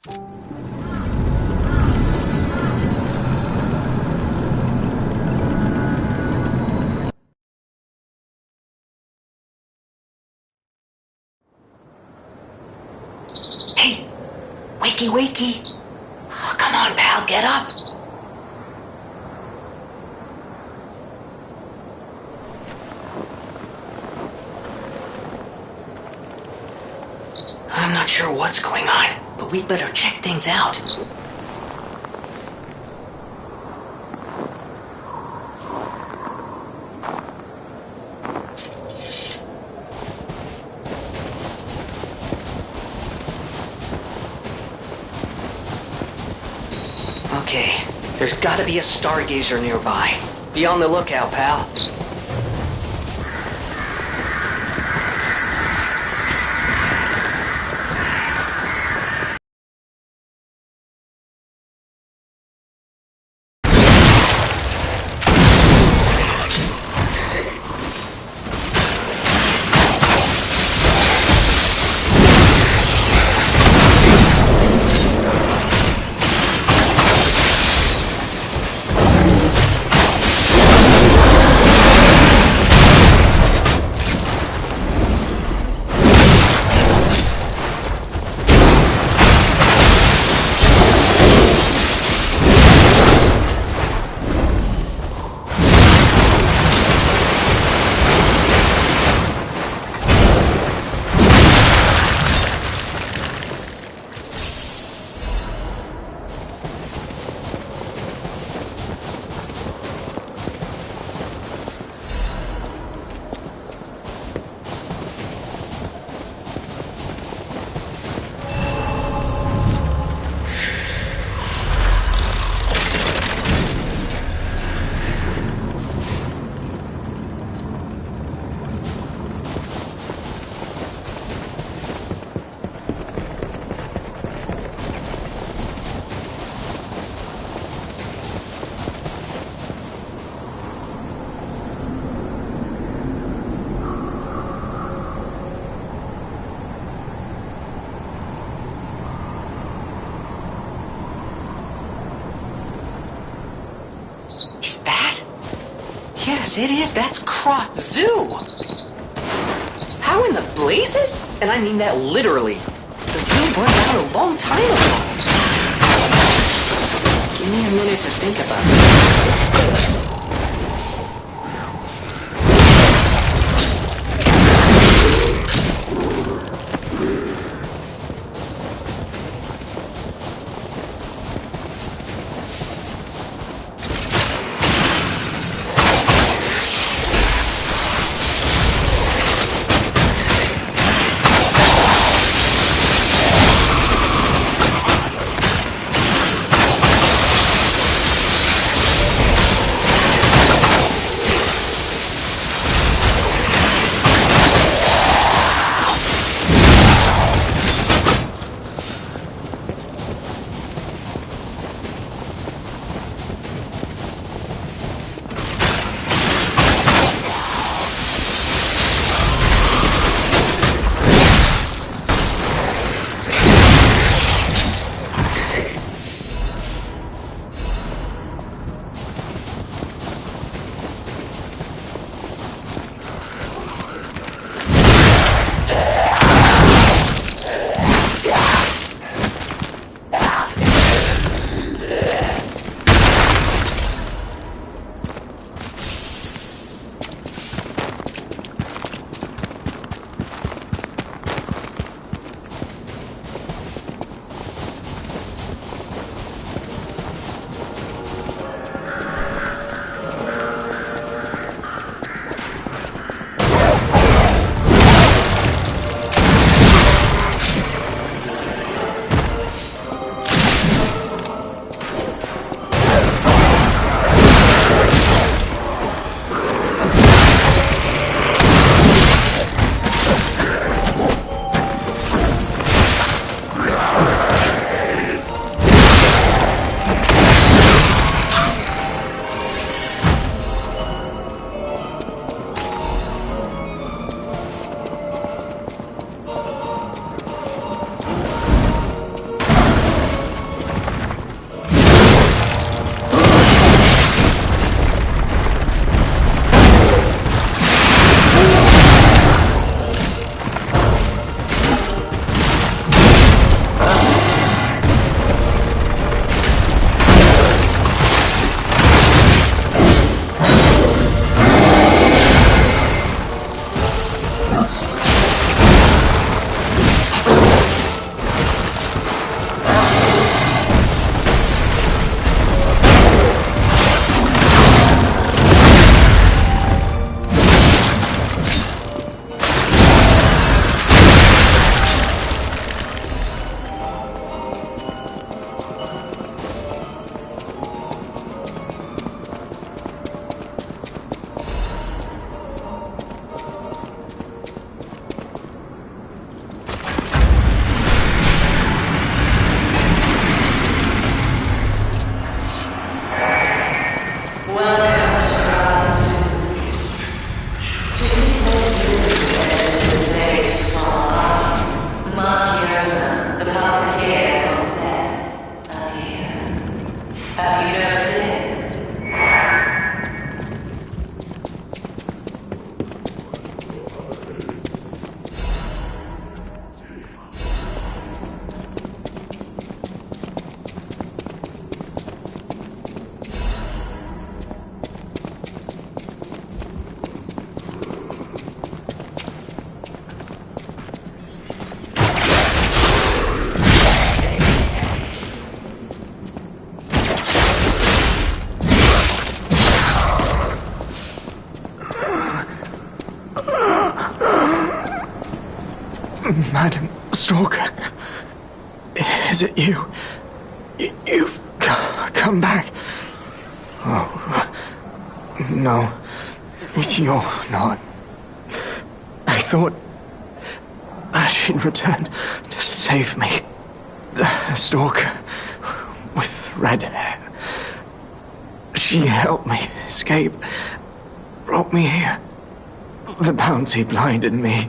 Hey, wakey wakey. Oh, come on, pal, get up. I'm not sure what's going on, but we'd better check things out. Okay, there's gotta be a stargazer nearby. Be on the lookout, pal. Yes, it is. That's Krot Zoo. How in the blazes? And I mean that literally. The zoo burned down a long time ago. Give me a minute to think about it. Madam Stalker, is it you? You've come back. Oh, no, you're not. I thought she'd return to save me. The Stalker with red hair. She helped me escape, brought me here. The bounty blinded me.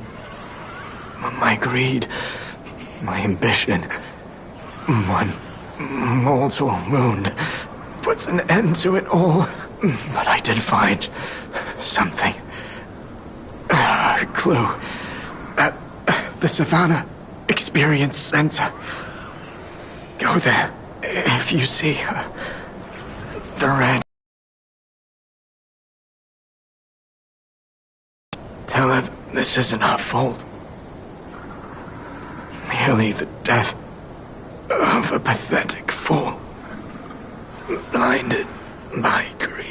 My greed, my ambition. One mortal wound puts an end to it all. But I did find something. A clue. At the Savannah Experience Center. Go there if you see her. The red. Tell her this isn't her fault. Merely the death of a pathetic fool, blinded by greed.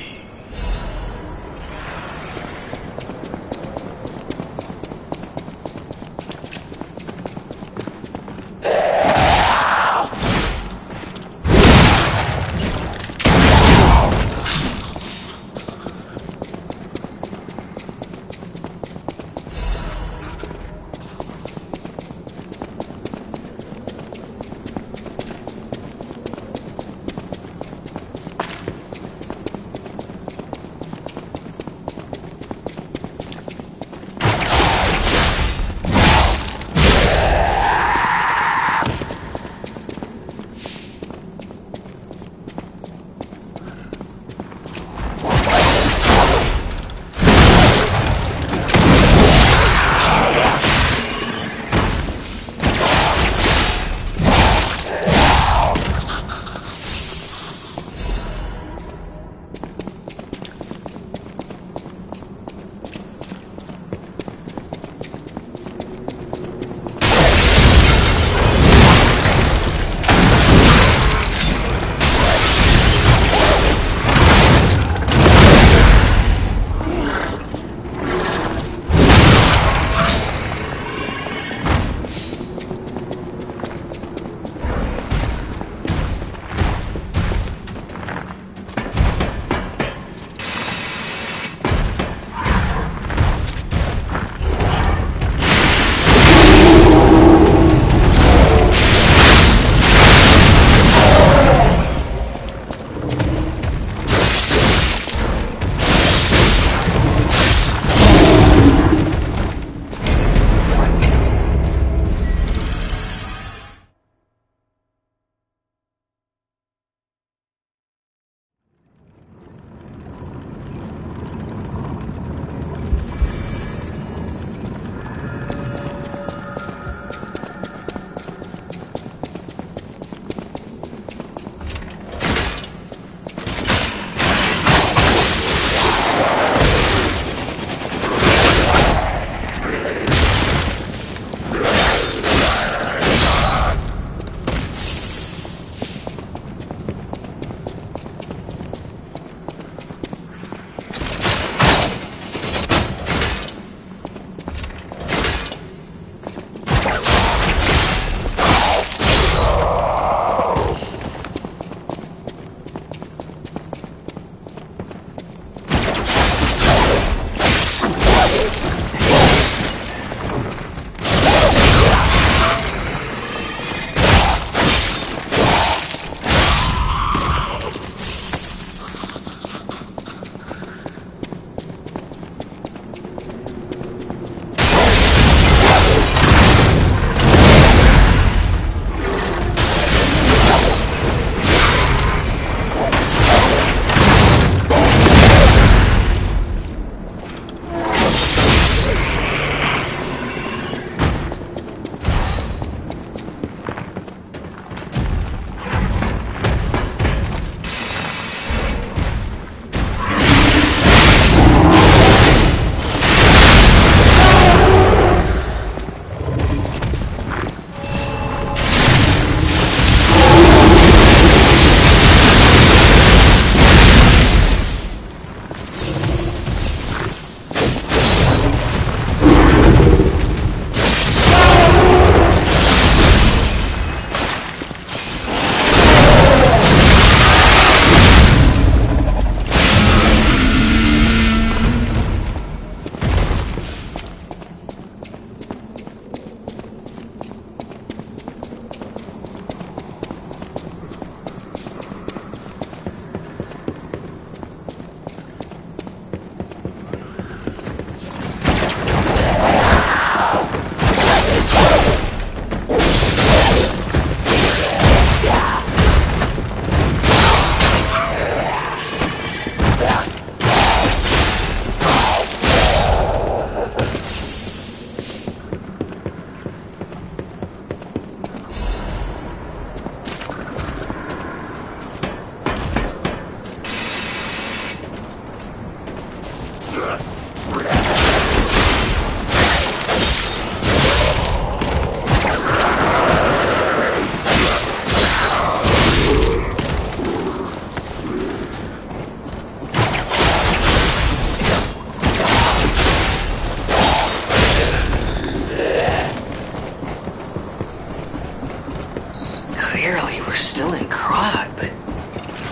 Clearly, we're still in Krot, but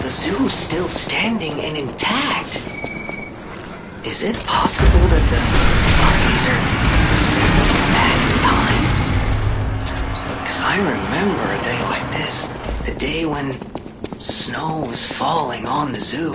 the zoo's still standing and intact. Is it possible that the Stargazer sent us back in time? Because I remember a day like this. A day when snow was falling on the zoo.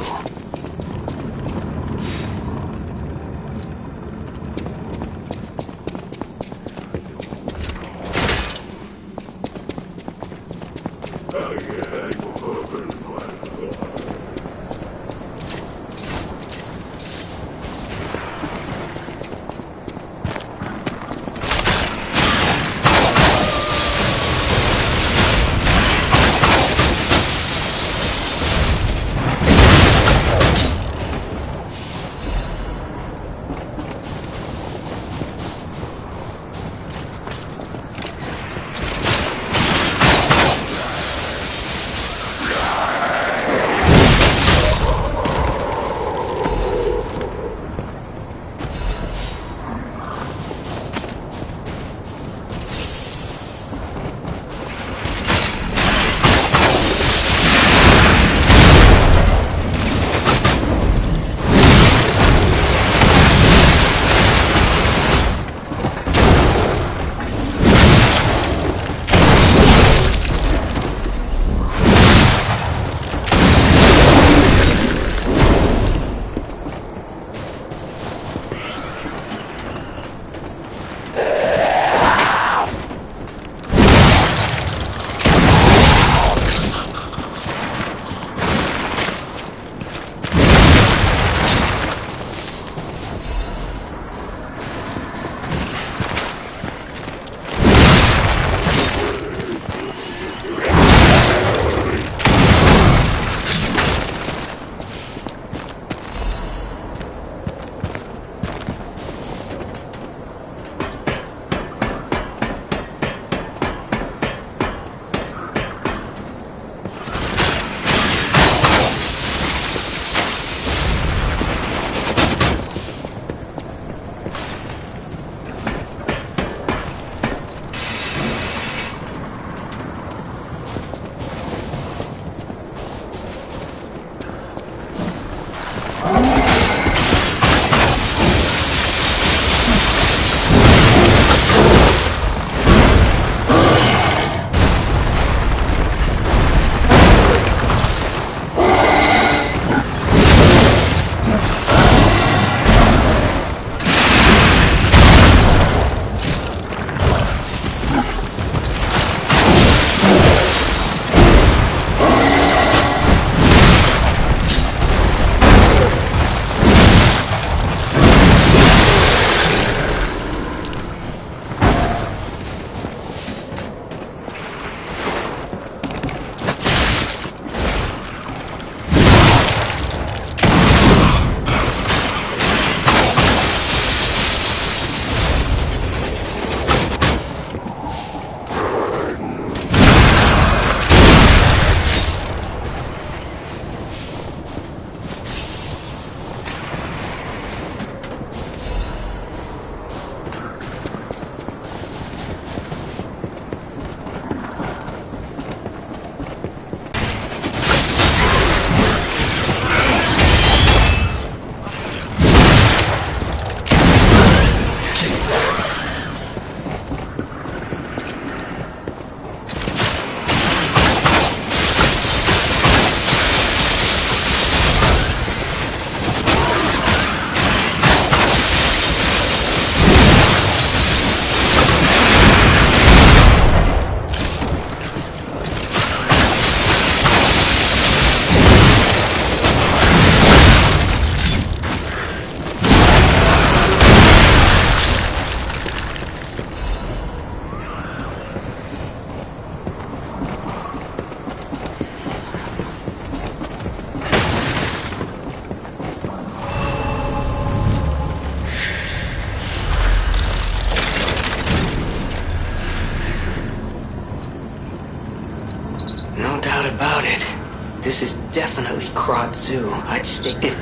This is definitely Krot Zoo. I'd stake if,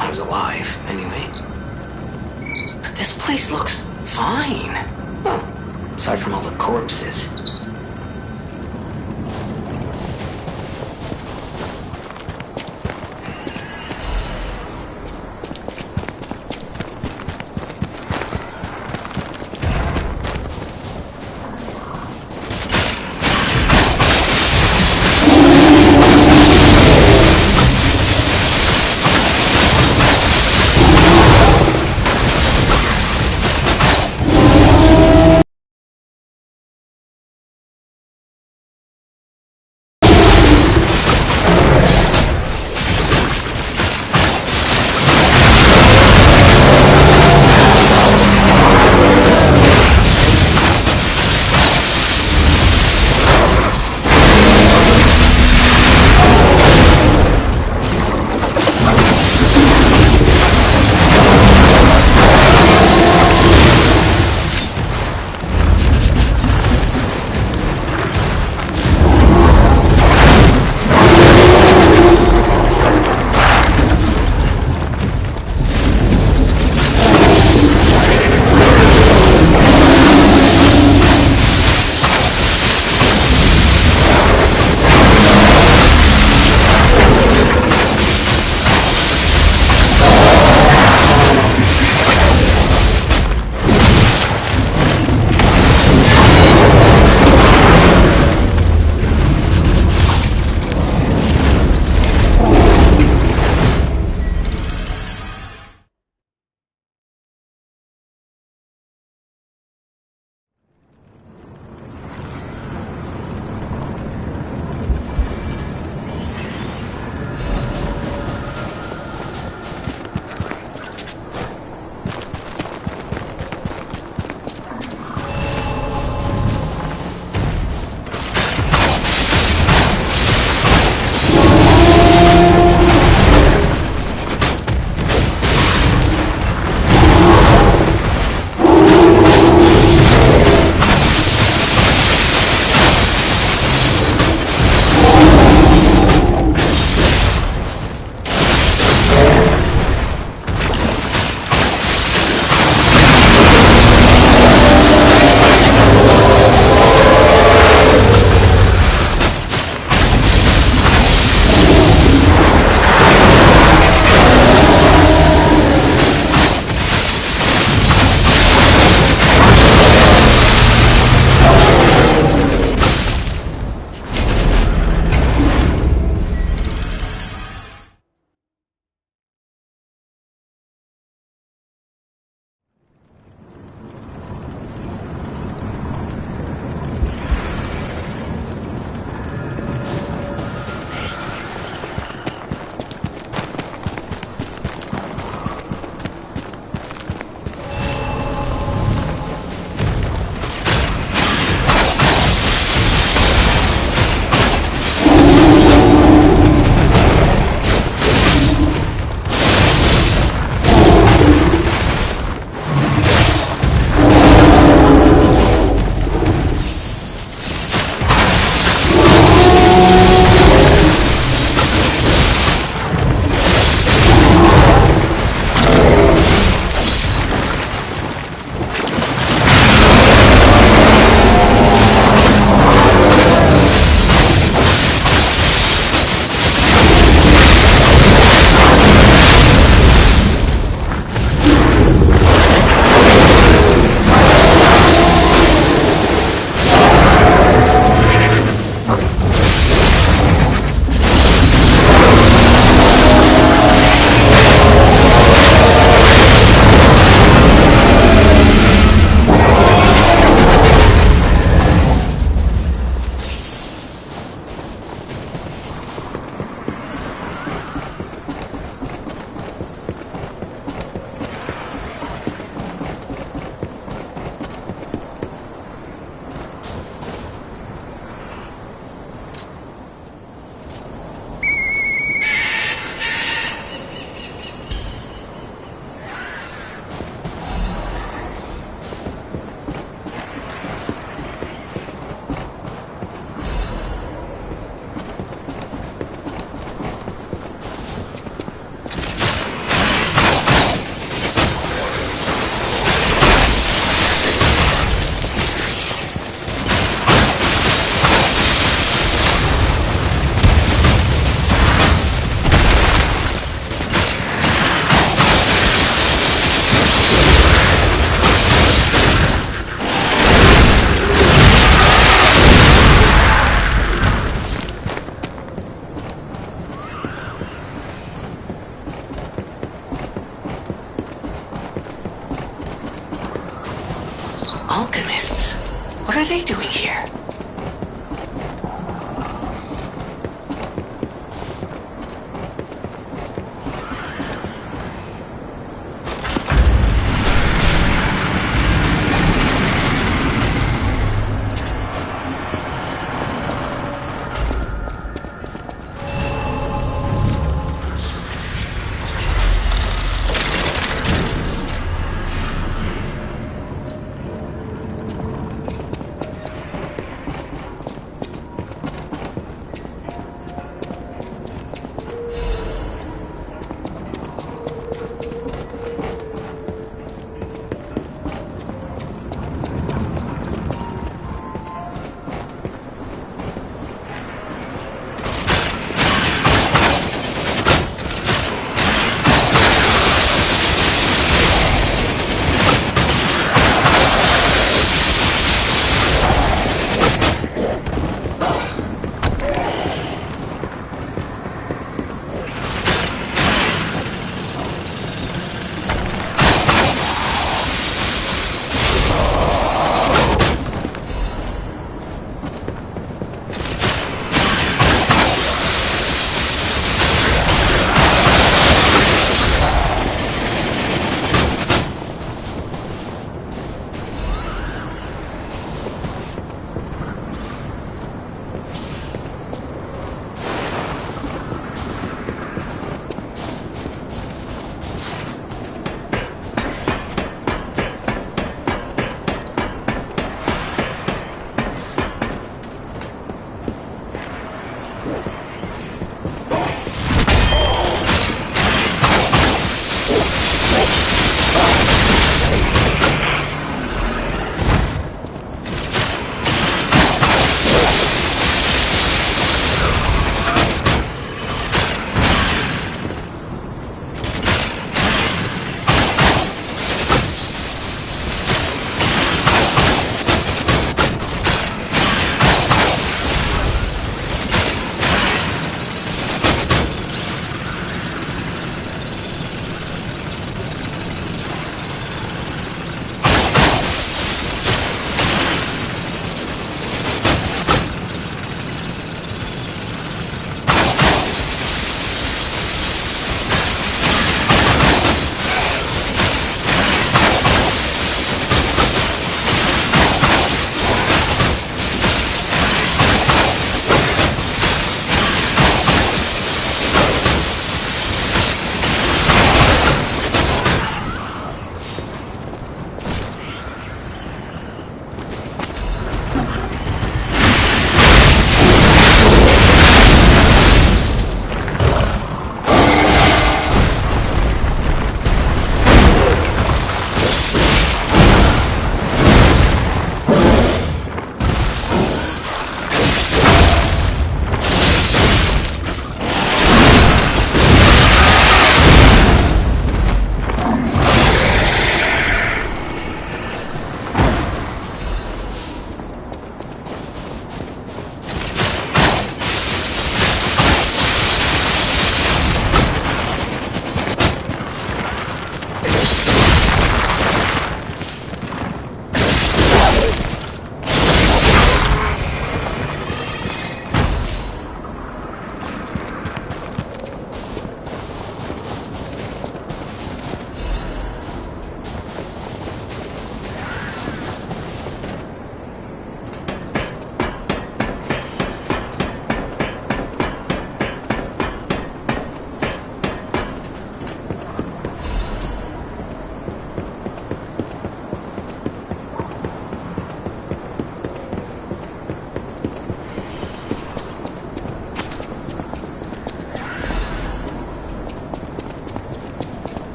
I was alive, anyway. But this place looks fine. Well, aside from all the corpses.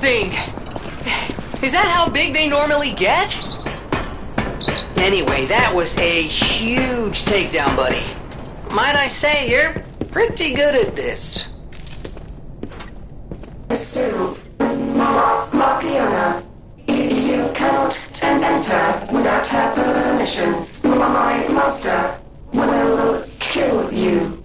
thing? Is that how big they normally get? Anyway, that was a huge takedown, buddy. Might I say, you're pretty good at this. Sue, Markiana, you cannot enter without her permission. My master will kill you.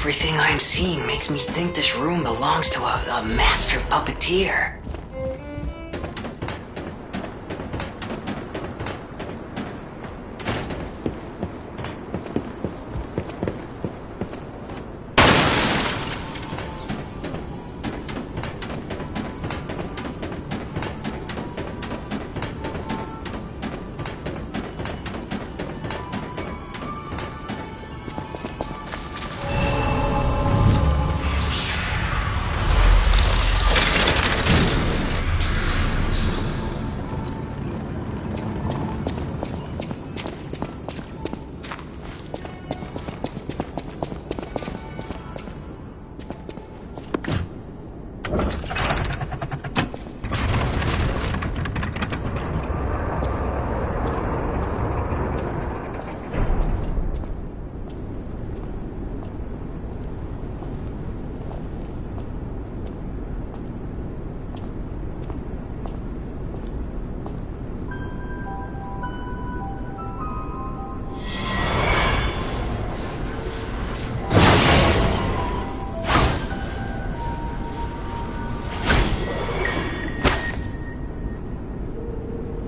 Everything I'm seeing makes me think this room belongs to a master puppeteer.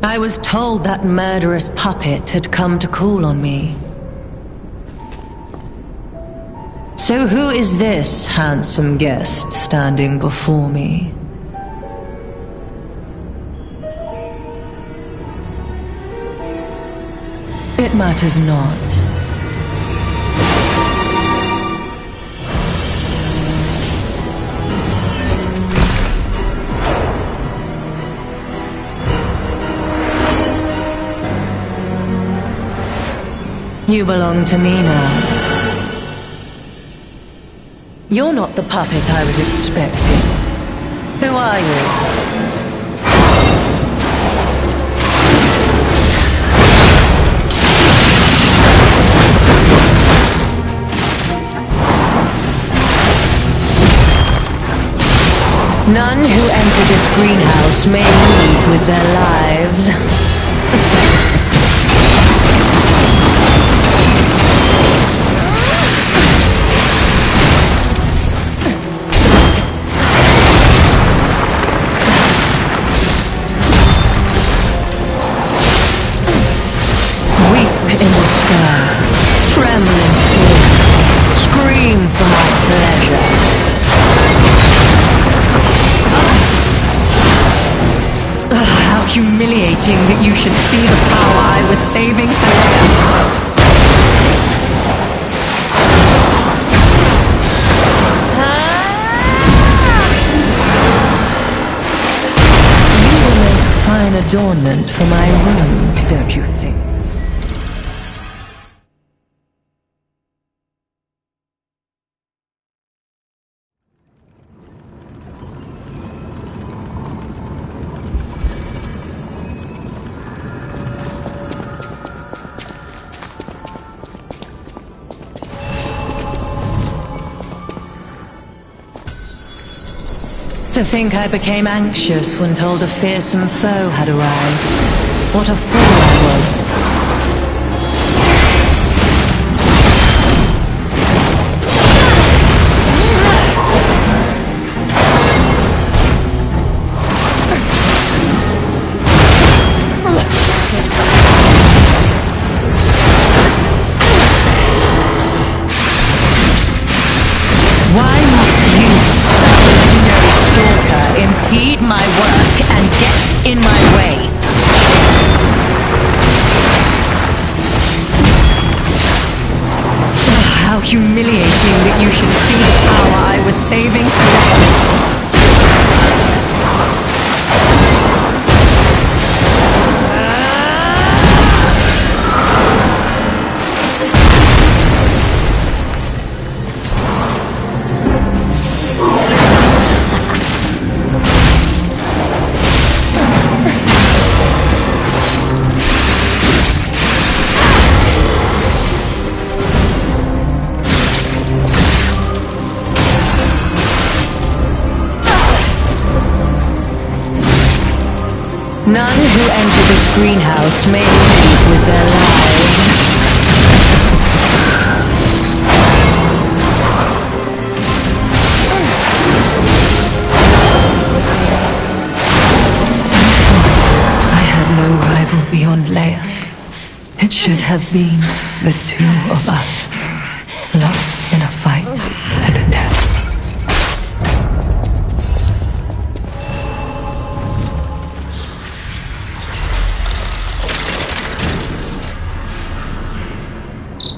I was told that murderous puppet had come to call on me. So who is this handsome guest standing before me? It matters not. You belong to me now. You're not the puppet I was expecting. Who are you? None who enter this greenhouse may leave with their lives. In despair, tremble in fear, scream for my pleasure. How humiliating that you should see the power I was saving for later. You will make a fine adornment for my room, don't you think? To think I became anxious when told a fearsome foe had arrived. What a fool I was. Why must you, legendary stalker, impede my work and get in my way? How humiliating that you should see the power I was saving for later. None who enter this greenhouse may leave with their lives. beyond Leia. It should have been the two of us, locked in a fight to the death.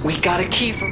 We got a key from...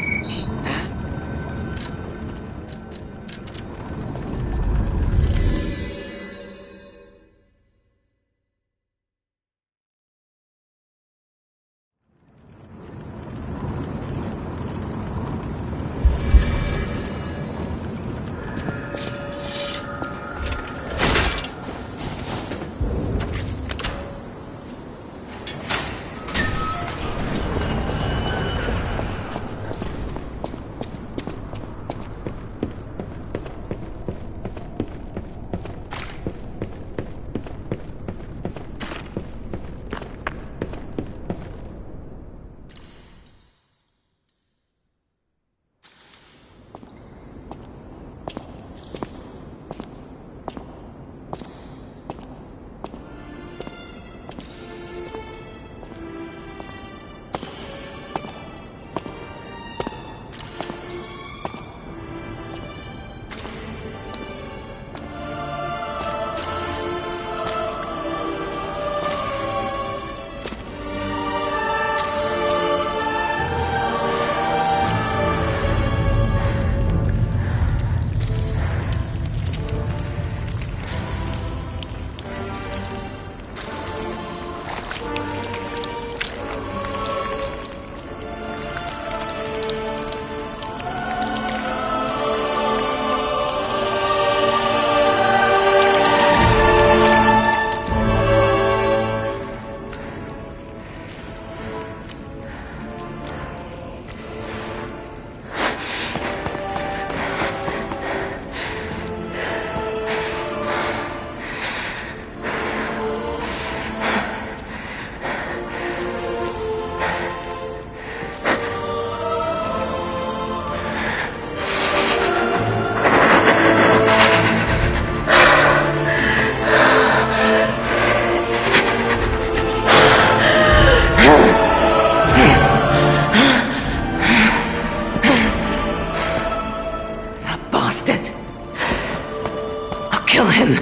Kill him!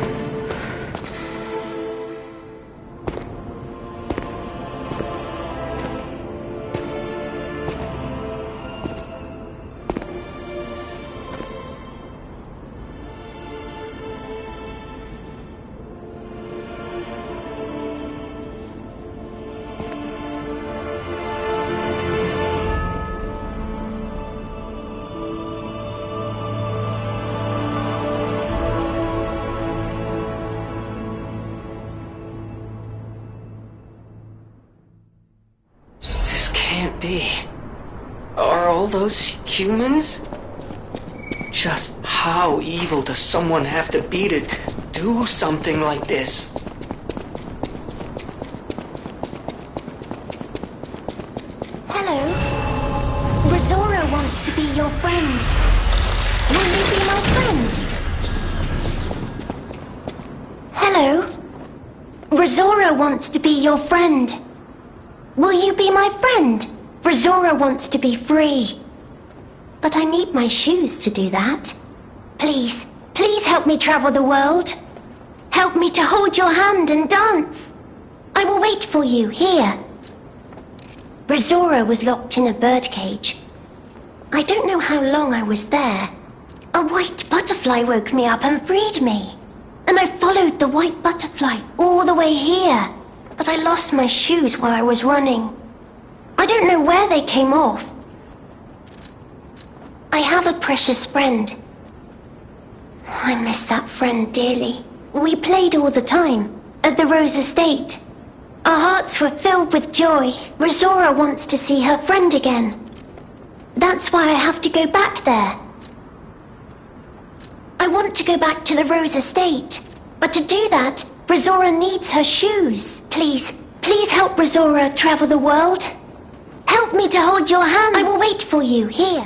Can't be. Are all those humans? Just how evil does someone have to be to do something like this? Hello. Rosora wants to be your friend. Will you be my friend? Hello. Rosora wants to be your friend. Will you be my friend? Rosora wants to be free. But I need my shoes to do that. Please, please help me travel the world. Help me to hold your hand and dance. I will wait for you here. Rosora was locked in a birdcage. I don't know how long I was there. A white butterfly woke me up and freed me. And I followed the white butterfly all the way here. But I lost my shoes while I was running. I don't know where they came off. I have a precious friend. I miss that friend dearly. We played all the time at the Rose Estate. Our hearts were filled with joy. Rosora wants to see her friend again. That's why I have to go back there. I want to go back to the Rose Estate. But to do that, Rosora needs her shoes. Please, please help Rosora travel the world. Help me to hold your hand. I will wait for you here.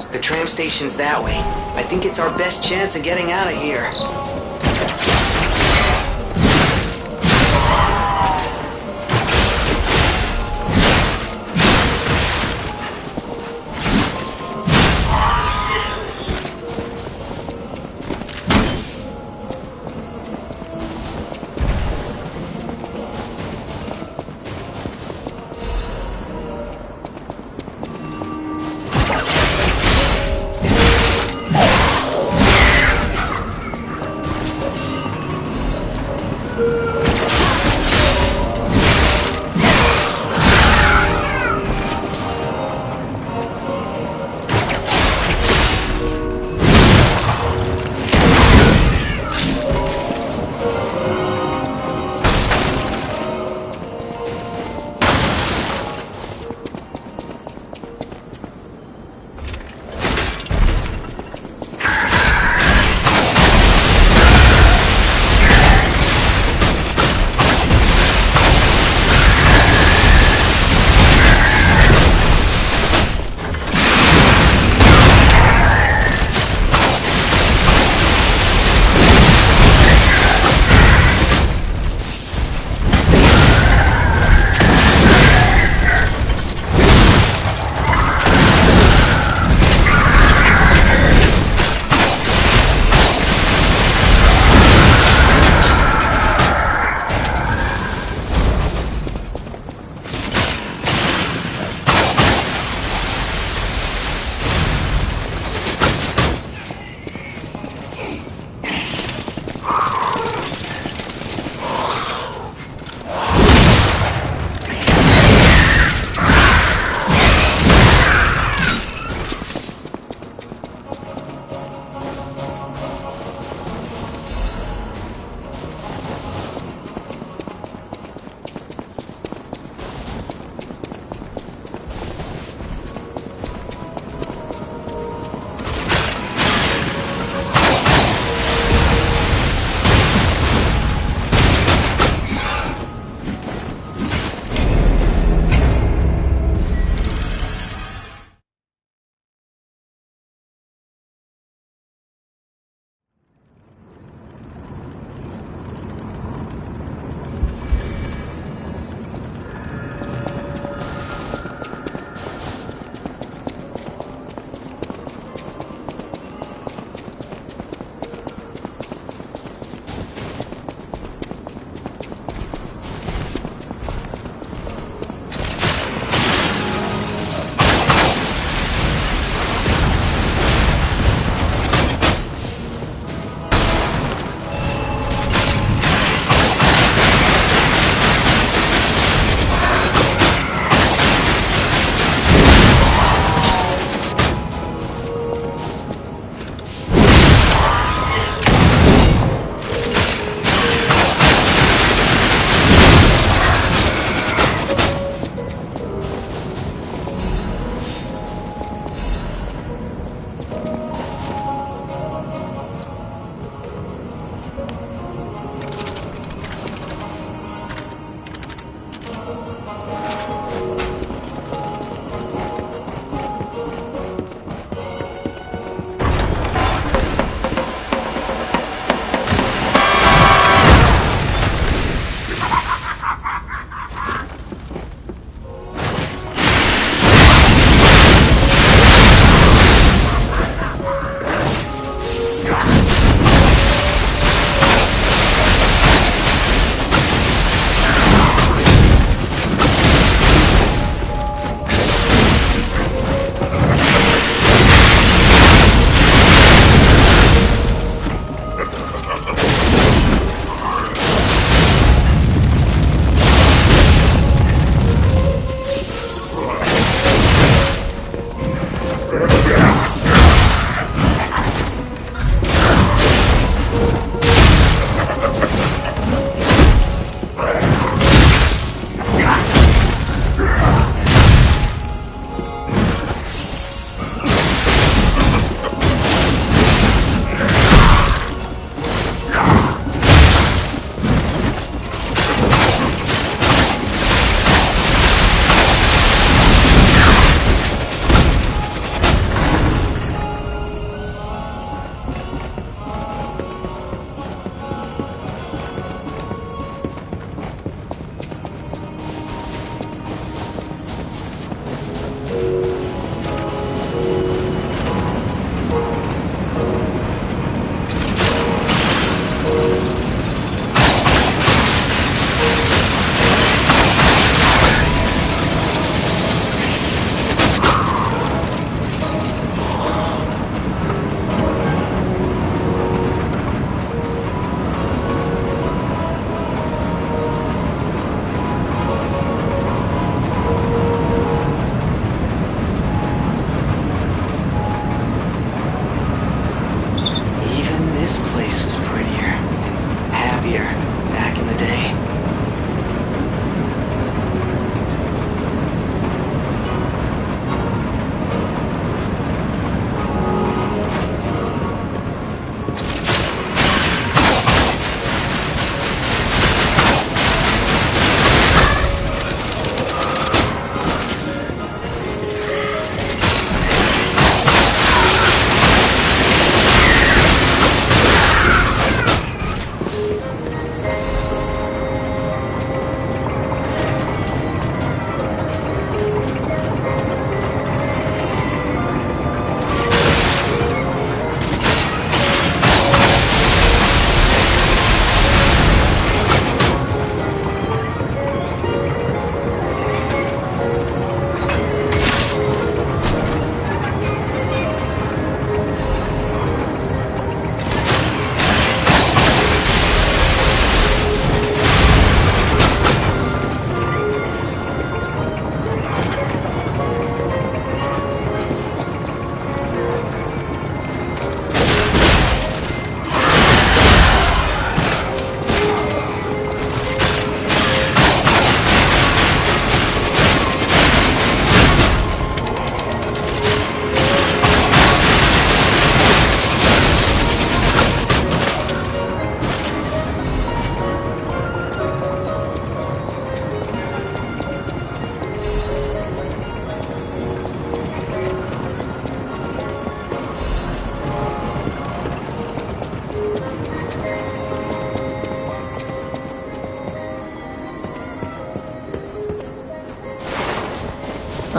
The tram station's that way. I think it's our best chance of getting out of here.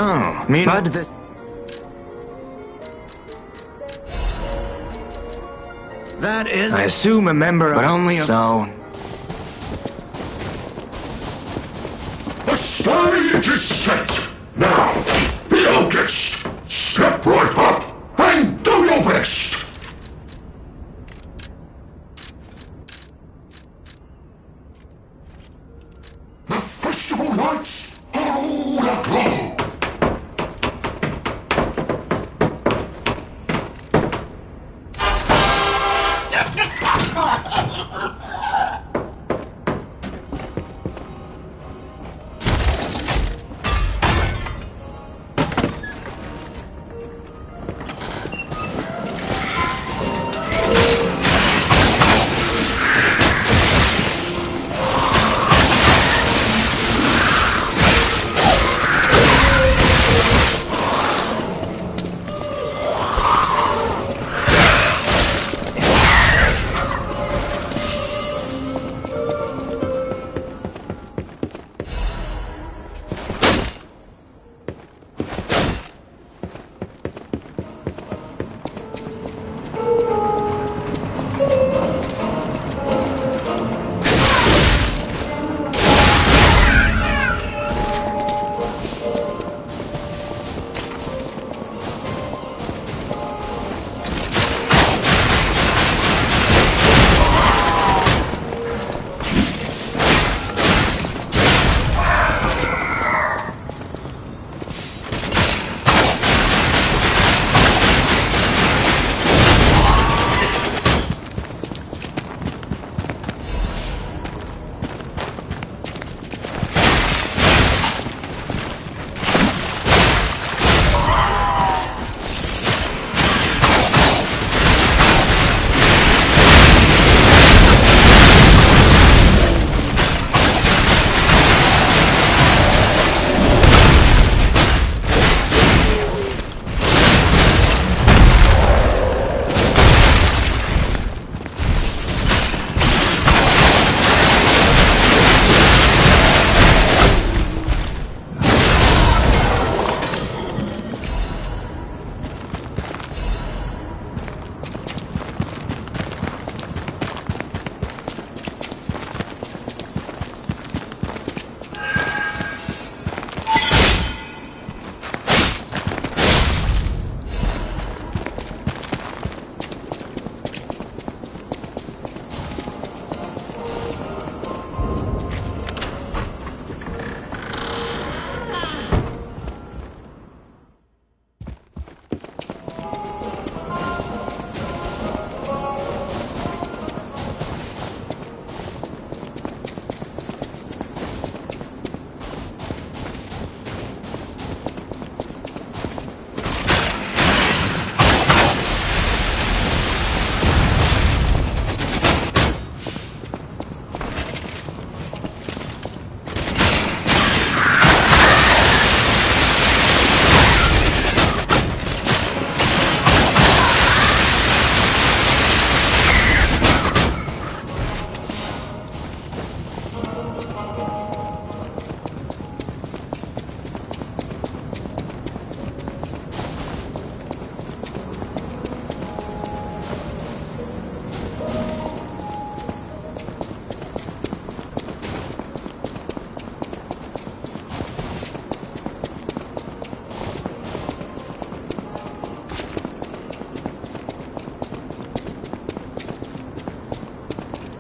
Oh, meanwhile, this... That is... I assume a member of... But only a... So... The stage is set! Now, be our guest! Step right up and do your best! The festival lights are all aglow!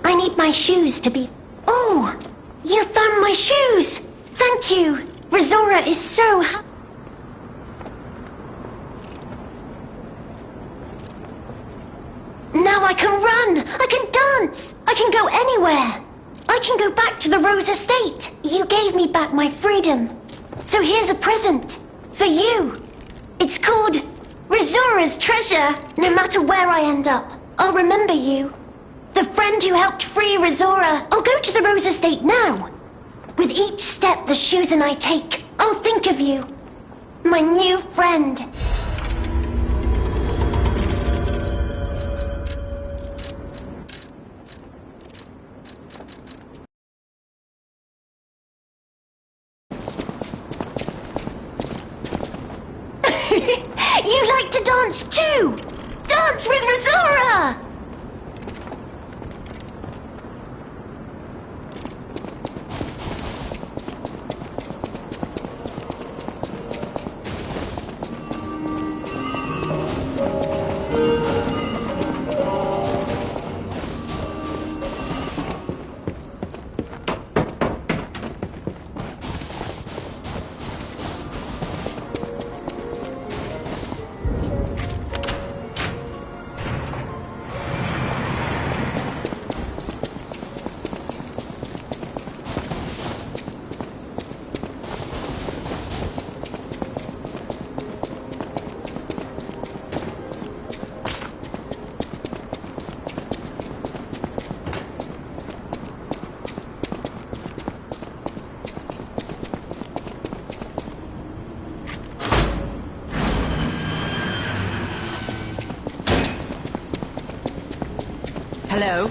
I need my shoes to be... Oh! You found my shoes! Thank you! Rizora is so Now I can run! I can dance! I can go anywhere! I can go back to the Rose Estate! You gave me back my freedom. So here's a present. For you. It's called Rizora's Treasure. No matter where I end up, I'll remember you. The friend who helped free Rizora. I'll go to the Rose Estate now. With each step the shoes and I take, I'll think of you. My new friend. like to dance too! Dance with Razora! Hello?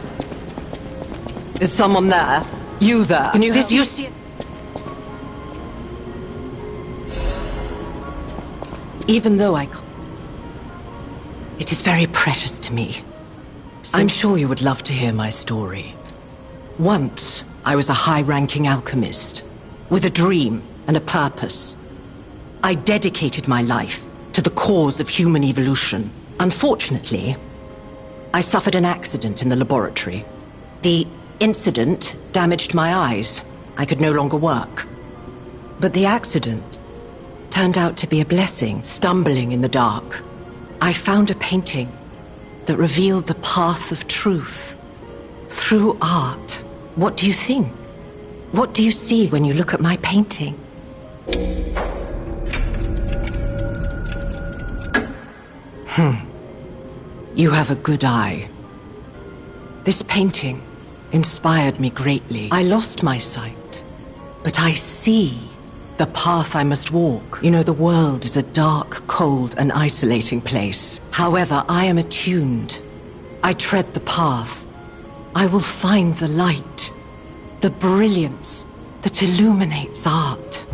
Is someone there? You there? Can you help? You see? Even though it is very precious to me. I'm sure you would love to hear my story. Once, I was a high-ranking alchemist, with a dream and a purpose. I dedicated my life to the cause of human evolution. Unfortunately, I suffered an accident in the laboratory. The incident damaged my eyes. I could no longer work. But the accident turned out to be a blessing. Stumbling in the dark, I found a painting that revealed the path of truth through art. What do you think? What do you see when you look at my painting? You have a good eye. This painting inspired me greatly. I lost my sight, but I see the path I must walk. You know, the world is a dark, cold, and isolating place. However, I am attuned. I tread the path. I will find the light, the brilliance that illuminates art.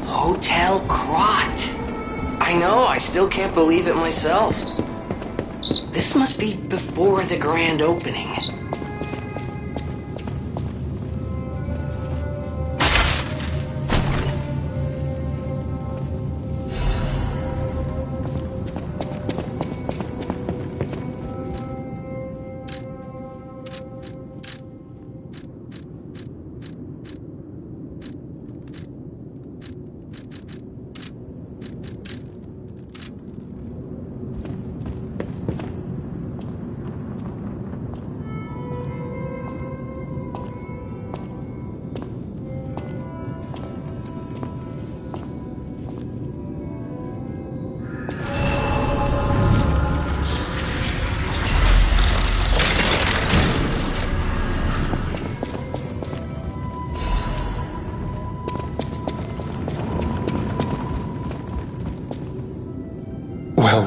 Hotel Crot. I know, I still can't believe it myself. This must be before the grand opening.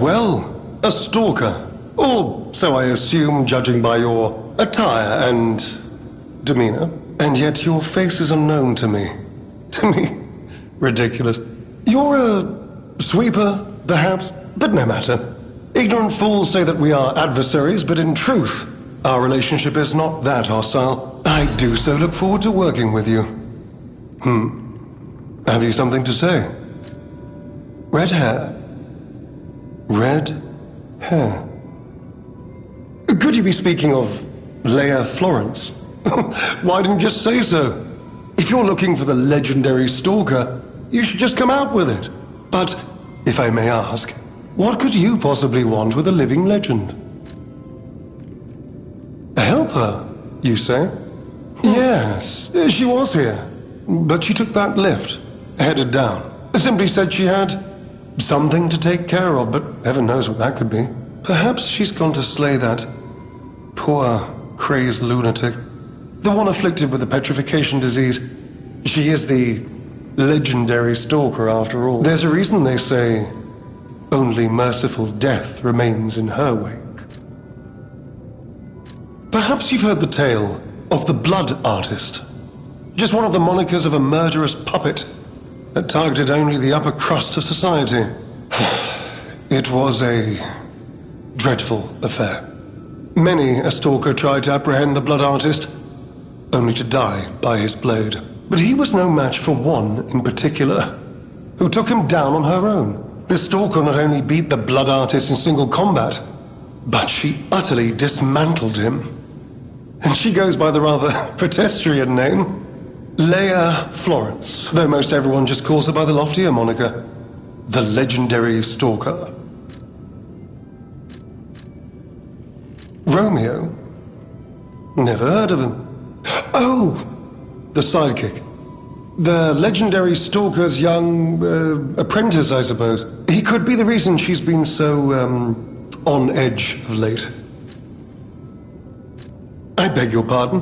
Well, a stalker. Or so I assume, judging by your attire and demeanor. And yet your face is unknown to me. To me? Ridiculous. You're a sweeper, perhaps, but no matter. Ignorant fools say that we are adversaries, but in truth, our relationship is not that hostile. I do so look forward to working with you. Have you something to say? Red hair. Red hair. Could you be speaking of Leia Florence? Why didn't you just say so? If you're looking for the legendary stalker, you should just come out with it. But, if I may ask, what could you possibly want with a living legend? A helper, you say? Yes, she was here. But she took that lift, headed down. Simply said she had something to take care of, but heaven knows what that could be. Perhaps she's gone to slay that poor, crazed lunatic. The one afflicted with the petrification disease. She is the legendary stalker, after all. There's a reason they say only merciful death remains in her wake. Perhaps you've heard the tale of the Blood Artist. Just one of the monikers of a murderous puppet that targeted only the upper crust of society. It was a dreadful affair. Many a stalker tried to apprehend the Blood Artist, only to die by his blade. But he was no match for one in particular, who took him down on her own. The stalker not only beat the Blood Artist in single combat, but she utterly dismantled him. And she goes by the rather pedestrian name, Leia Florence, though most everyone just calls her by the loftier moniker, the legendary stalker. Romeo? Never heard of him. Oh, the sidekick. The legendary stalker's young apprentice, I suppose. He could be the reason she's been so, on edge of late. I beg your pardon?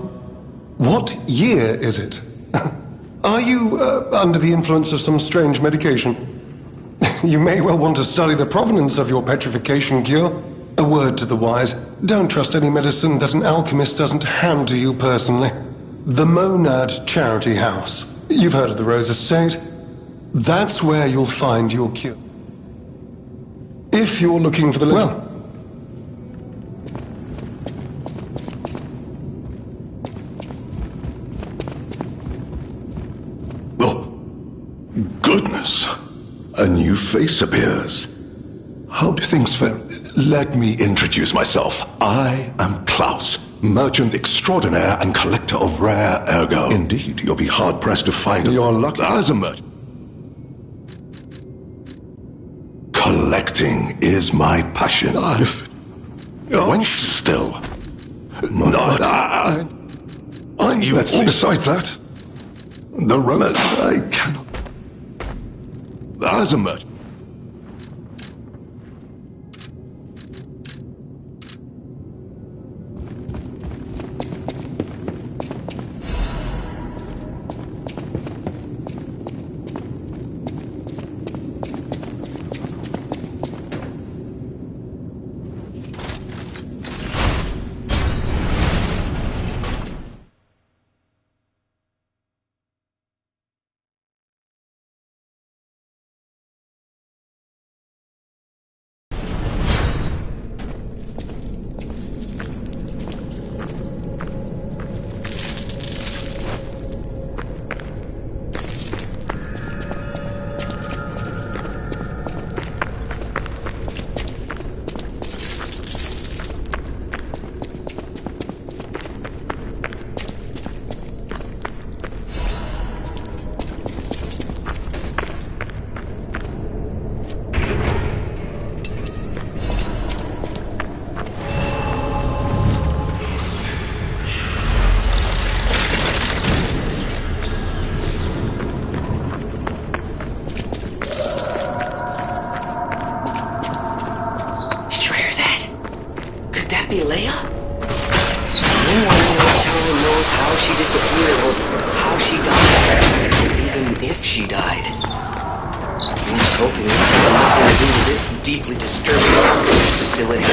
What year is it? Are you under the influence of some strange medication? You may well want to study the provenance of your petrification cure. A word to the wise, don't trust any medicine that an alchemist doesn't hand to you personally. The Monad Charity House. You've heard of the Rose Estate? That's where you'll find your cure. If you're looking for the... Well... Oh, goodness. A new face appears. How do things fare? Let me introduce myself. I am Klaus, merchant extraordinaire and collector of rare ergo. Indeed, you'll be hard-pressed to find... You're lucky. As a merchant. Collecting is my passion. When still... You besides that, the remedy... I cannot... As a merchant... be Leia? No one in this town knows how she disappeared or how she died, even if she died. hoping this had nothing to do with this deeply disturbing alchemist facility.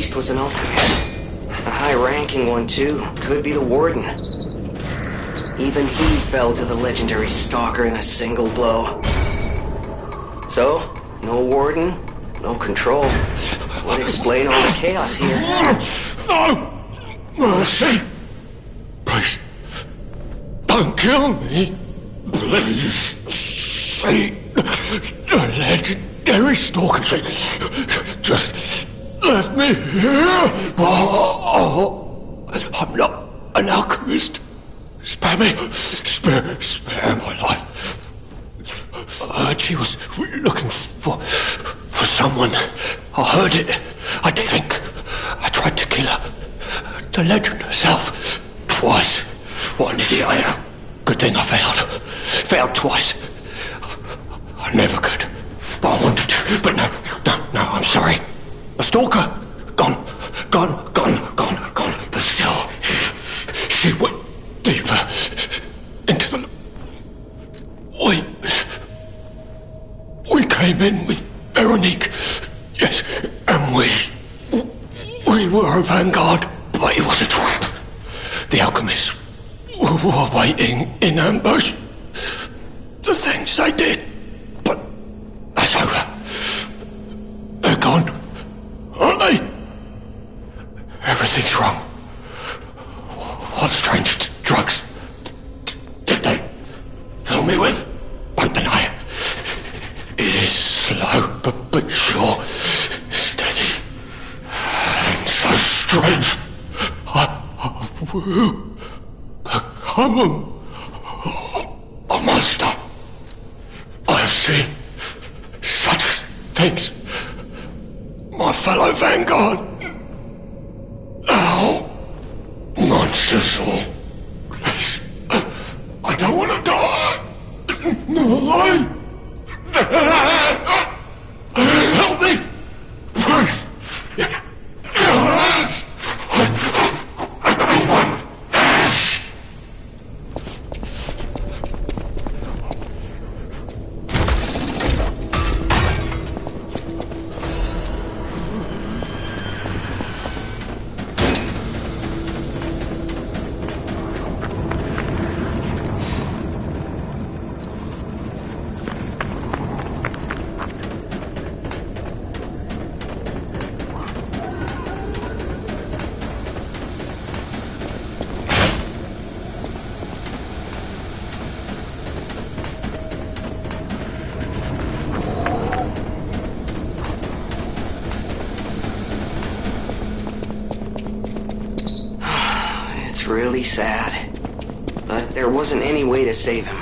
beast was an alchemist. A high-ranking one, too. Could be the Warden. Even he fell to the legendary Stalker in a single blow. So, no Warden, no control. Would explain all the chaos here. No! Mercy! Please, don't kill me. Please. See, the legendary Stalker. Just let me here. Oh, I'm not an alchemist. Spare me. Spare my life. I heard she was looking for someone. I heard it. I think. I tried to kill her. The legend herself. Twice. What an idiot I am. Good thing I failed. Failed twice. I never could. But I wanted to. But no, I'm sorry. A stalker. Gone. But still, she went deeper into the... We came in with Veronique. Yes, and we were a vanguard, but it was a trap. The alchemists were waiting in ambush. The things they did, but that's over. They're gone, aren't they? Everything's wrong. What strange drugs did they fill me with? Won't deny it. It is slow, but sure, steady, and so strange. I will become a monster. I have seen such things. My fellow vanguard. Now, monsters all. Please, I don't want to die. No alive. Help me! Please! Really sad. But there wasn't any way to save him.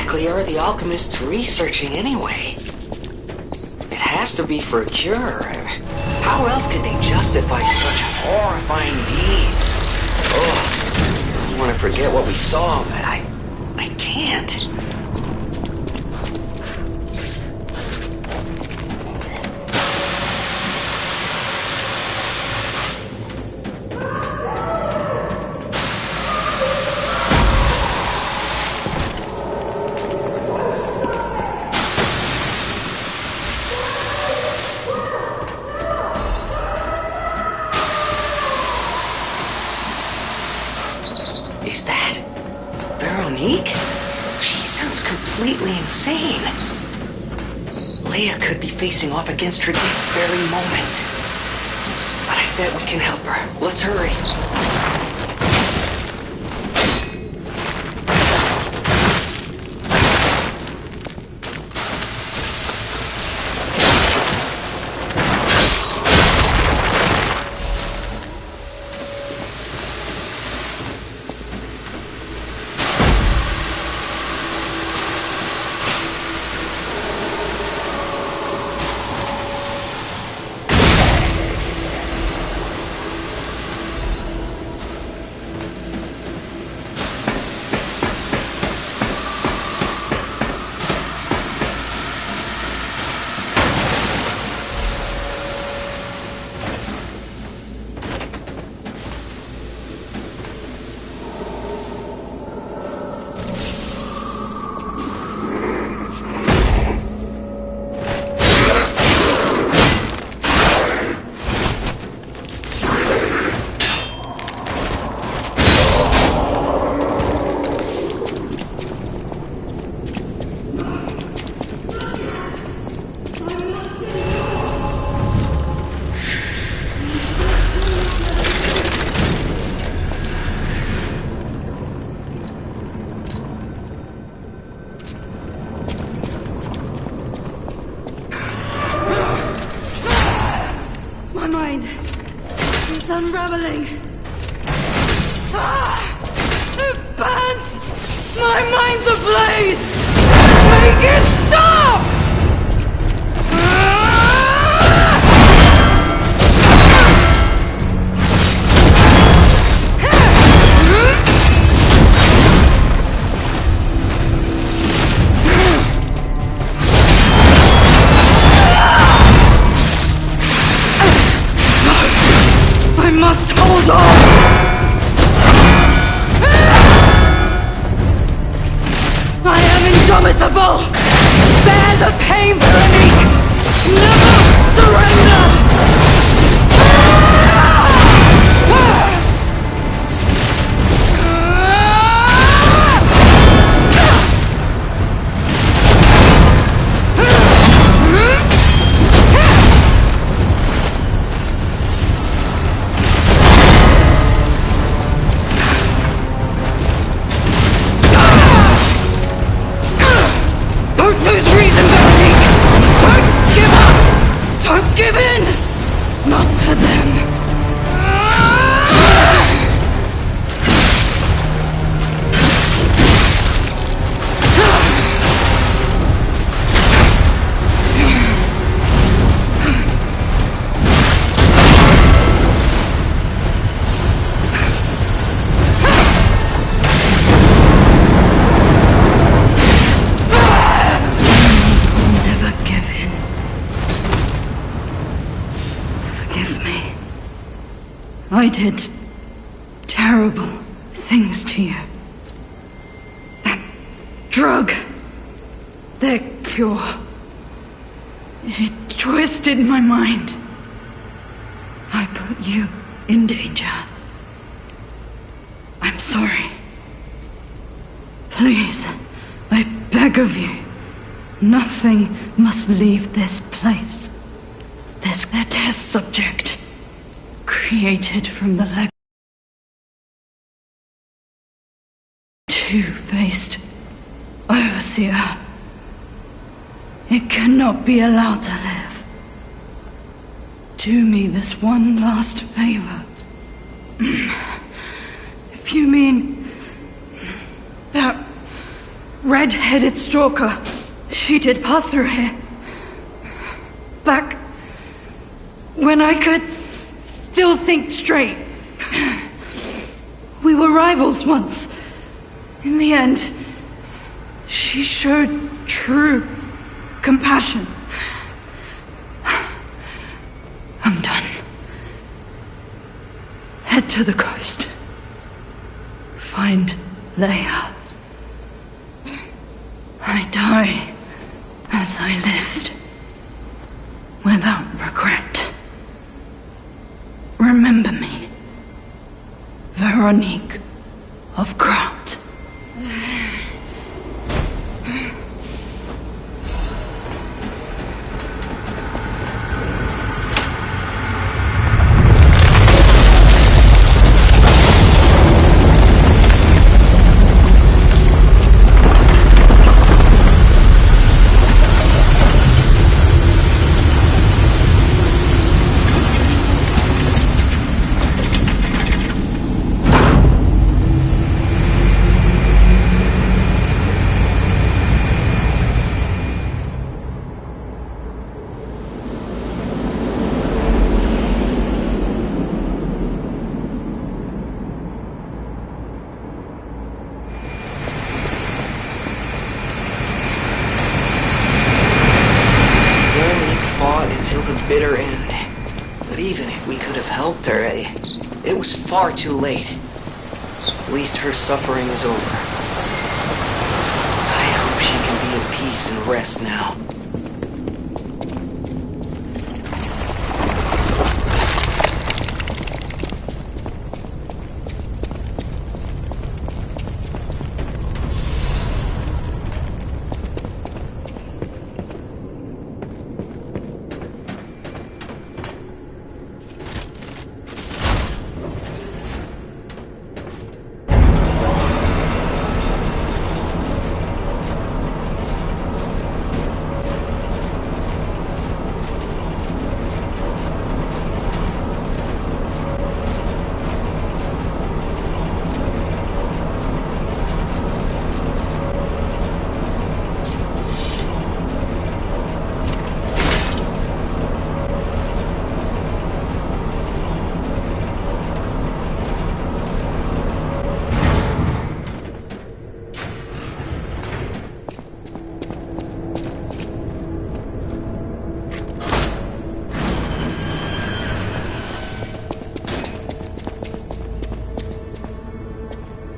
exactly are the alchemists researching anyway? It has to be for a cure. How else could they justify such horrifying deeds? Oh, I want to forget what we saw, but I can't. Is that Veronique? She sounds completely insane. Leia could be facing off against her this very moment. But I bet we can help her. Let's hurry. My mind is unraveling. It burns! My mind's ablaze! Make it stop! I must hold on! I am indomitable! Bear the pain, Veronique! Never surrender! Don't lose reason, Veronique! Don't give up! Don't give in! Not to them! Never give in. Forgive me. I did terrible things to you. That drug, their cure, it twisted my mind. I put you in danger. I'm sorry. Please, I beg of you, nothing must leave this place. This a test subject, created from the two-faced overseer. It cannot be allowed to live. Do me this one last favor. If you mean that red-headed stalker. She did pass through here. Back when I could still think straight. We were rivals once. In the end, she showed true compassion. I'm done. Head to the coast. Find Leia. I die as I lived, without regret. Remember me, Veronique of Krat. Bitter end. But even if we could have helped her, it was far too late. At least her suffering is over. I hope she can be at peace and rest now.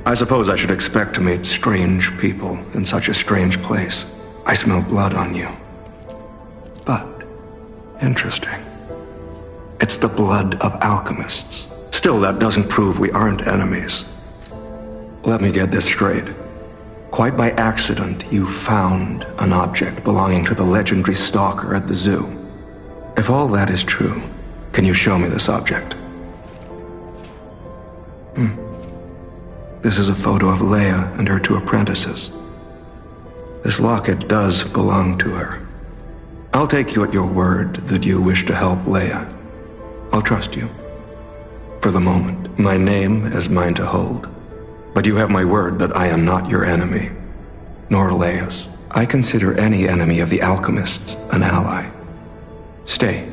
I suppose I should expect to meet strange people in such a strange place. I smell blood on you. But, interesting. It's the blood of alchemists. Still, that doesn't prove we aren't enemies. Let me get this straight. Quite by accident, you found an object belonging to the legendary stalker at the zoo. If all that is true, can you show me this object? This is a photo of Leia and her two apprentices. This locket does belong to her. I'll take you at your word that you wish to help Leia. I'll trust you. For the moment, my name is mine to hold. But you have my word that I am not your enemy, nor Leia's. I consider any enemy of the alchemists an ally. Stay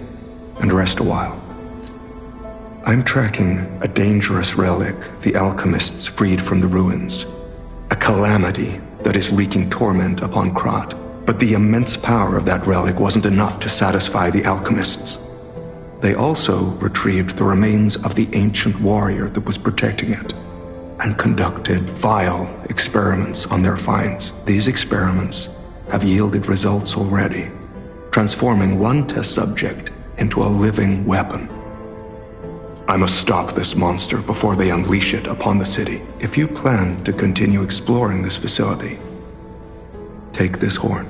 and rest a while. I'm tracking a dangerous relic the alchemists freed from the ruins. A calamity that is wreaking torment upon Krat. But the immense power of that relic wasn't enough to satisfy the alchemists. They also retrieved the remains of the ancient warrior that was protecting it, and conducted vile experiments on their finds. These experiments have yielded results already, transforming one test subject into a living weapon. I must stop this monster before they unleash it upon the city. If you plan to continue exploring this facility, take this horn.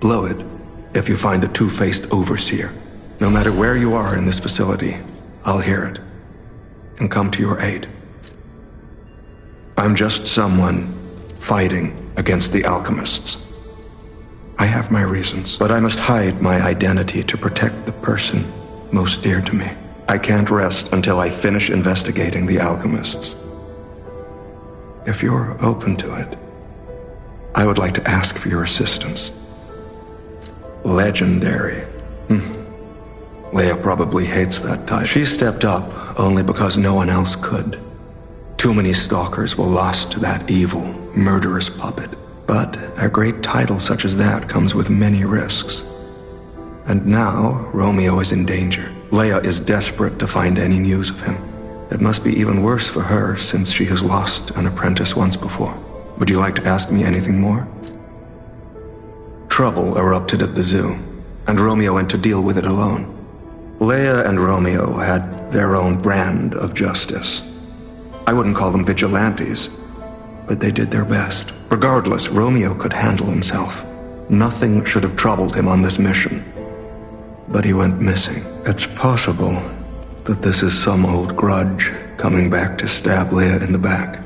Blow it if you find the two-faced overseer. No matter where you are in this facility, I'll hear it and come to your aid. I'm just someone fighting against the alchemists. I have my reasons, but I must hide my identity to protect the person most dear to me. I can't rest until I finish investigating the alchemists. If you're open to it, I would like to ask for your assistance. Legendary. Leia probably hates that title. She stepped up only because no one else could. Too many stalkers were lost to that evil, murderous puppet. But a great title such as that comes with many risks. And now, Romeo is in danger. Leia is desperate to find any news of him. It must be even worse for her since she has lost an apprentice once before. Would you like to ask me anything more? Trouble erupted at the zoo, and Romeo went to deal with it alone. Leia and Romeo had their own brand of justice. I wouldn't call them vigilantes, but they did their best. Regardless, Romeo could handle himself. Nothing should have troubled him on this mission. But he went missing. It's possible that this is some old grudge coming back to stab Leia in the back.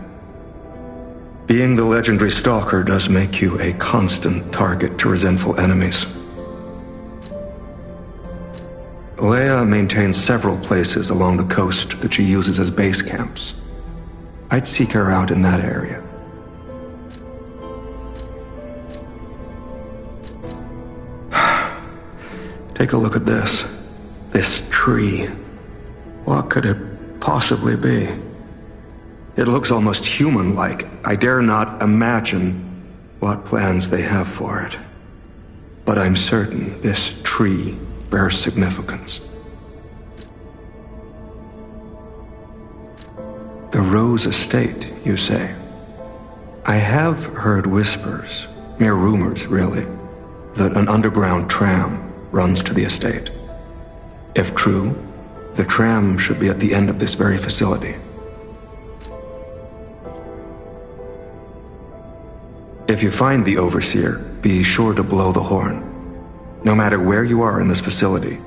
Being the legendary stalker does make you a constant target to resentful enemies. Leia maintains several places along the coast that she uses as base camps. I'd seek her out in that area. Take a look at this. This tree. What could it possibly be? It looks almost human-like. I dare not imagine what plans they have for it. But I'm certain this tree bears significance. The Rose Estate, you say? I have heard whispers, mere rumors really, that an underground tram runs to the estate. If true, the tram should be at the end of this very facility. If you find the Overseer, be sure to blow the horn. No matter where you are in this facility.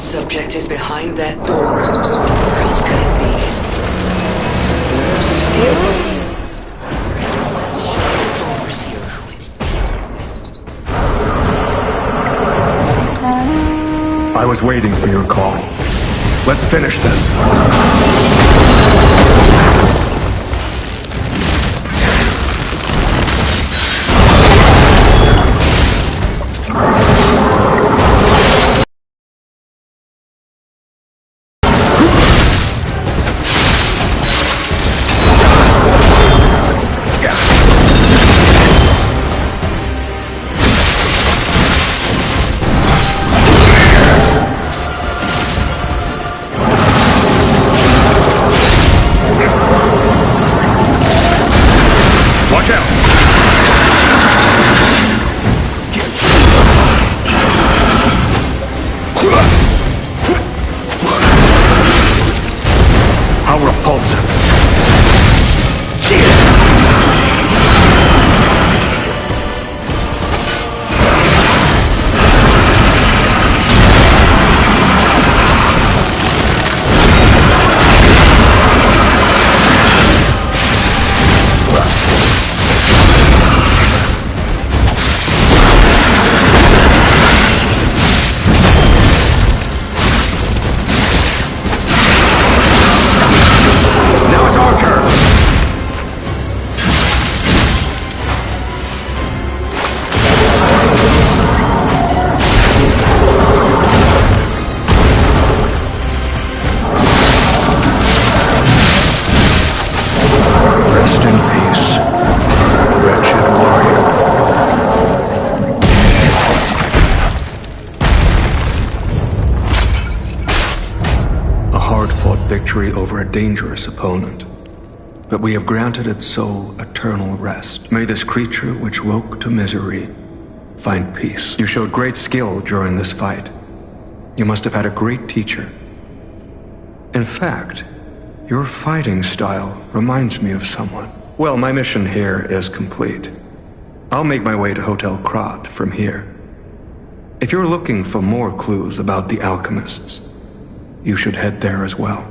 subject is behind that door. Where else could it be? There's a stairway. Let's show this overseer who it's dealing with. I was waiting for your call. Let's finish this. Watch out! How repulsive. Now it's our turn! Rest in peace, wretched warrior. A hard-fought victory over a dangerous opponent. But we have granted its soul eternal rest. May this creature which woke to misery find peace. You showed great skill during this fight. You must have had a great teacher. In fact, your fighting style reminds me of someone. Well, my mission here is complete. I'll make my way to Hotel Krat from here. If you're looking for more clues about the alchemists, you should head there as well.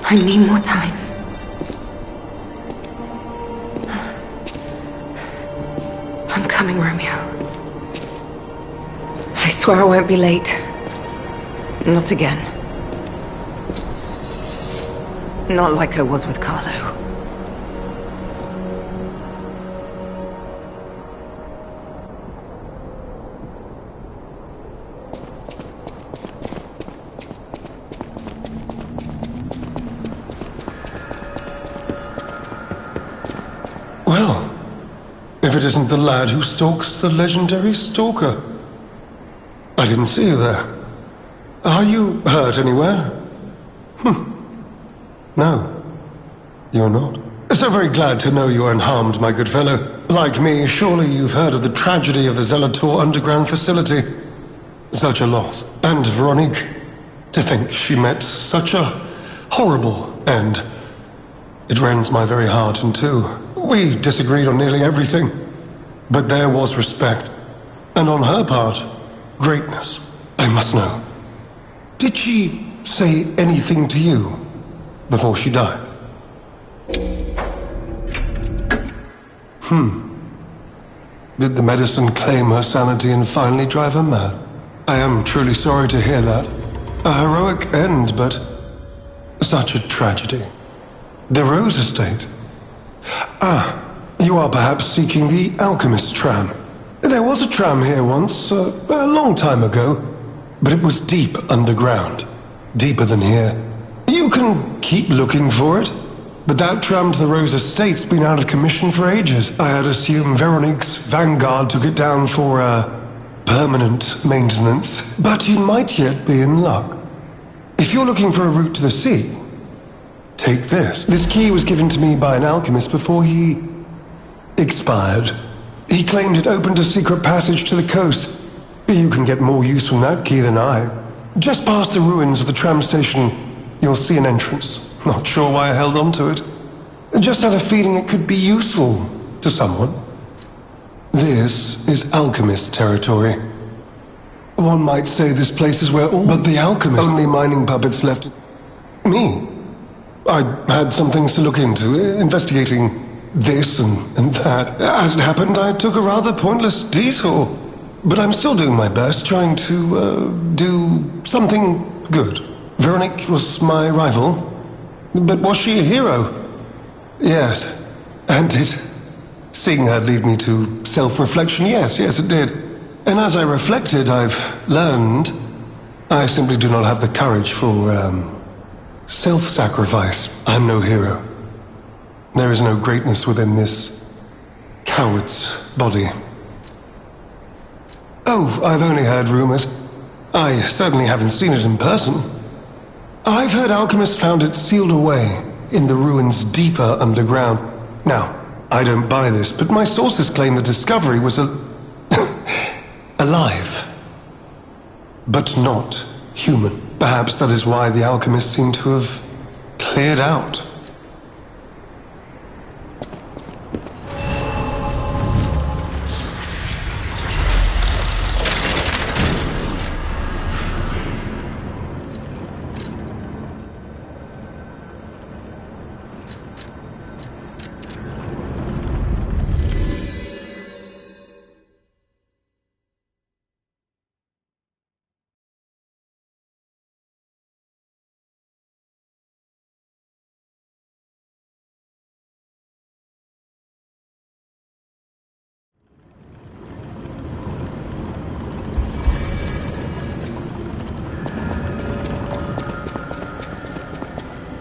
I need more time. I'm coming, Romeo. I swear I won't be late. Not again. Not like I was with Carlo. Well, if it isn't the lad who stalks the legendary stalker. I didn't see you there. Are you hurt anywhere? No, you're not. So very glad to know you are unharmed, my good fellow. Like me, surely you've heard of the tragedy of the Zelator underground facility. Such a loss. And Veronique, to think she met such a horrible end. It rends my very heart in two. We disagreed on nearly everything, but there was respect. And on her part, greatness. I must know. Did she say anything to you before she died? Did the medicine claim her sanity and finally drive her mad? I am truly sorry to hear that. A heroic end, but such a tragedy. The Rose Estate. Ah, you are perhaps seeking the Alchemist tram. There was a tram here once, a long time ago, but it was deep underground. Deeper than here. You can keep looking for it. But that tram to the Rose Estate's been out of commission for ages. I had assumed Veronique's Vanguard took it down for, permanent maintenance. But you might yet be in luck. If you're looking for a route to the sea, take this. This key was given to me by an alchemist before he expired. He claimed it opened a secret passage to the coast. You can get more use from that key than I. Just past the ruins of the tram station, you'll see an entrance. Not sure why I held on to it. Just had a feeling it could be useful to someone. This is alchemist territory. One might say this place is where all but the alchemist only mining puppets left. Me. I had some things to look into, investigating this and that. As it happened, I took a rather pointless detour. But I'm still doing my best, trying to, do something good. Veronique was my rival. But was she a hero? Yes. And did seeing her lead me to self-reflection? Yes, it did. And as I reflected, I've learned I simply do not have the courage for, self-sacrifice. I'm no hero. There is no greatness within this coward's body. Oh, I've only heard rumors. I certainly haven't seen it in person. I've heard alchemists found it sealed away in the ruins deeper underground. Now, I don't buy this, but my sources claim the discovery was alive. But not human. Perhaps that is why the alchemists seem to have cleared out.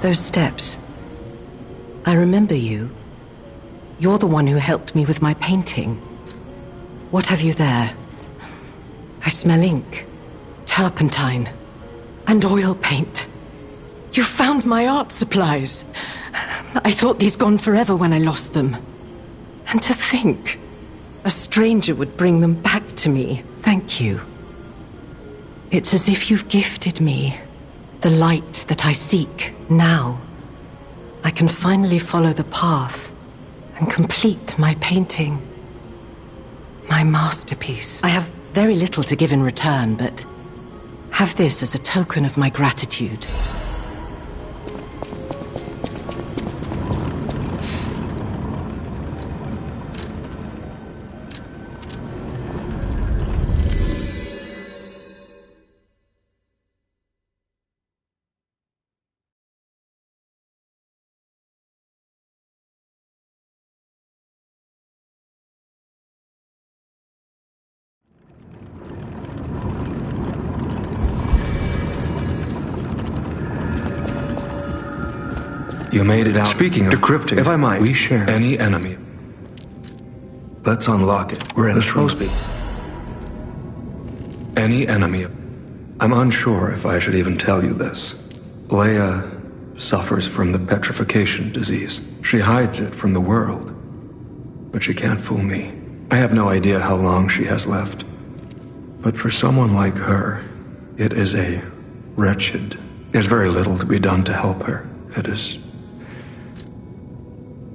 Those steps. I remember you. You're the one who helped me with my painting. What have you there? I smell ink, turpentine, and oil paint. You found my art supplies. I thought these gone forever when I lost them. And to think, a stranger would bring them back to me. Thank you. It's as if you've gifted me the light that I seek now. I can finally follow the path and complete my painting. My masterpiece. I have very little to give in return, but have this as a token of my gratitude. You made it out. Speaking of decrypting, if I might, we share any enemy. Let's unlock it. We're in this supposed to be any enemy. I'm unsure if I should even tell you this. Leia suffers from the petrification disease. She hides it from the world, but she can't fool me. I have no idea how long she has left. But for someone like her, it is a wretched. There's very little to be done to help her. It is.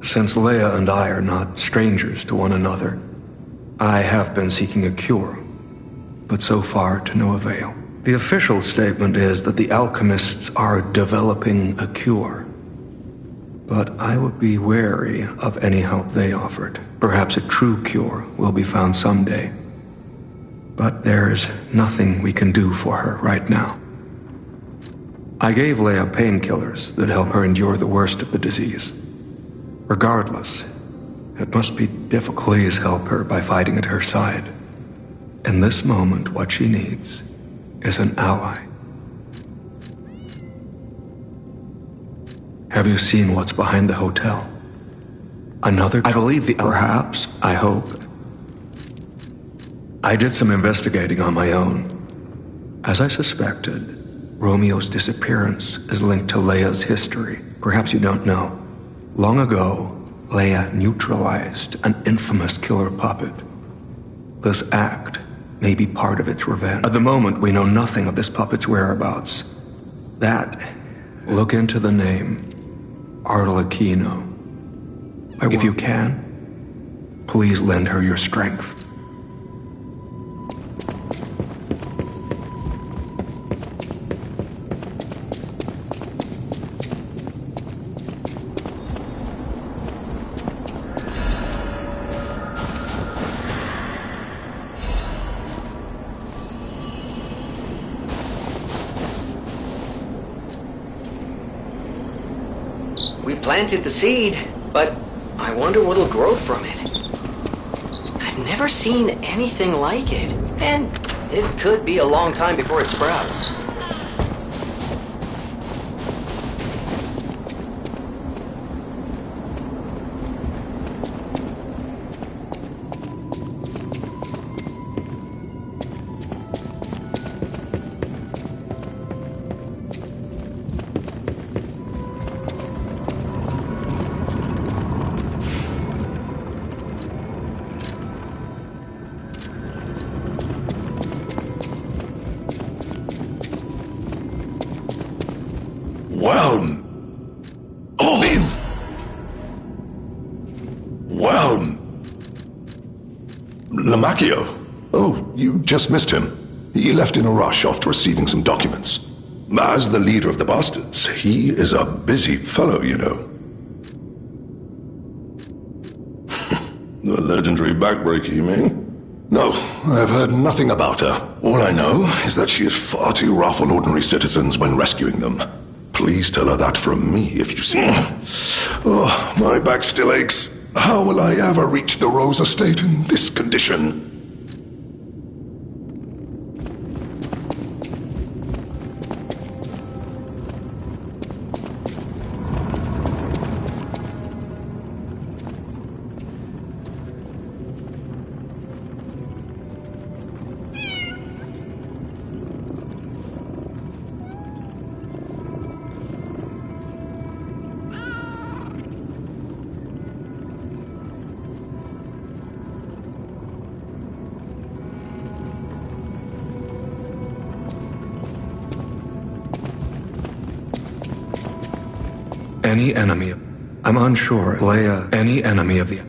Since Leia and I are not strangers to one another, I have been seeking a cure, but so far to no avail. The official statement is that the alchemists are developing a cure, but I would be wary of any help they offered. Perhaps a true cure will be found someday, but there's nothing we can do for her right now. I gave Leia painkillers that help her endure the worst of the disease. Regardless, it must be difficult. Please help her by fighting at her side. In this moment, what she needs is an ally. Have you seen what's behind the hotel? Another... I believe the... Perhaps, I hope. I did some investigating on my own. As I suspected, Romeo's disappearance is linked to Leia's history. Perhaps you don't know. Long ago, Leia neutralized an infamous killer puppet. This act may be part of its revenge. At the moment, we know nothing of this puppet's whereabouts. Look into the name, Arlecchino. If you can, please lend her your strength. We planted the seed, but I wonder what'll grow from it. I've never seen anything like it, and it could be a long time before it sprouts. Lamacchio. Oh, you just missed him. He left in a rush after receiving some documents. As the leader of the bastards, he is a busy fellow, you know. The legendary backbreaker, you mean? No, I've heard nothing about her. All I know is that she is far too rough on ordinary citizens when rescuing them. Please tell her that from me if you see her. Oh, my back still aches. How will I ever reach the Rose Estate in this condition? Any enemy... I'm unsure. Leia, any enemy of the...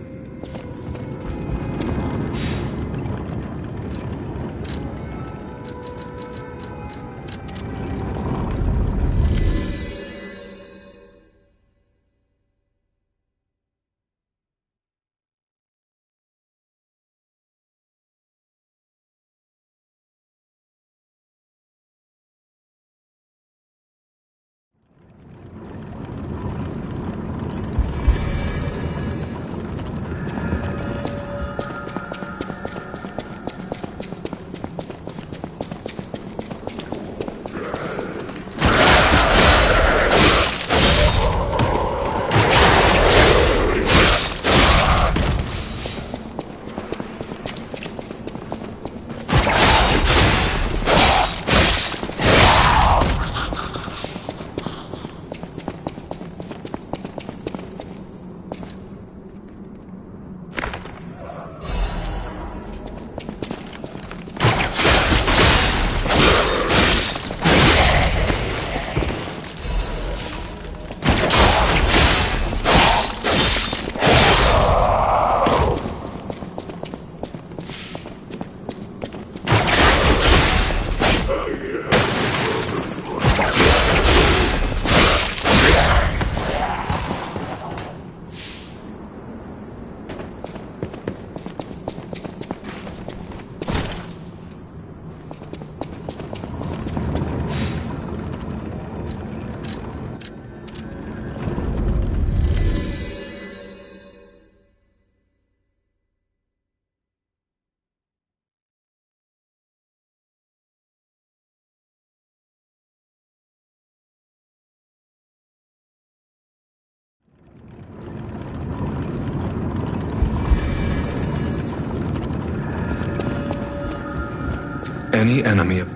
any enemy of...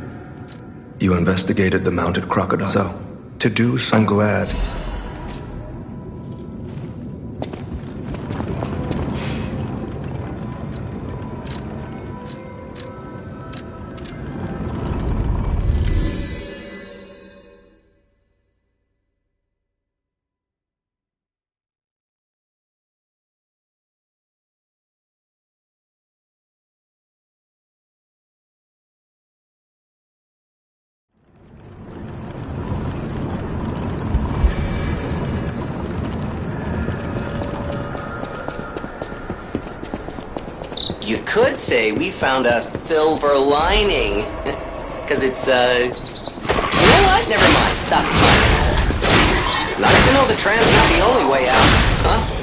You investigated the mounted crocodile. So, to do so, I'm glad. You could say we found a silver lining. Because it's, You know what? Never mind. Stop. Nice to know the tram's not the only way out, huh?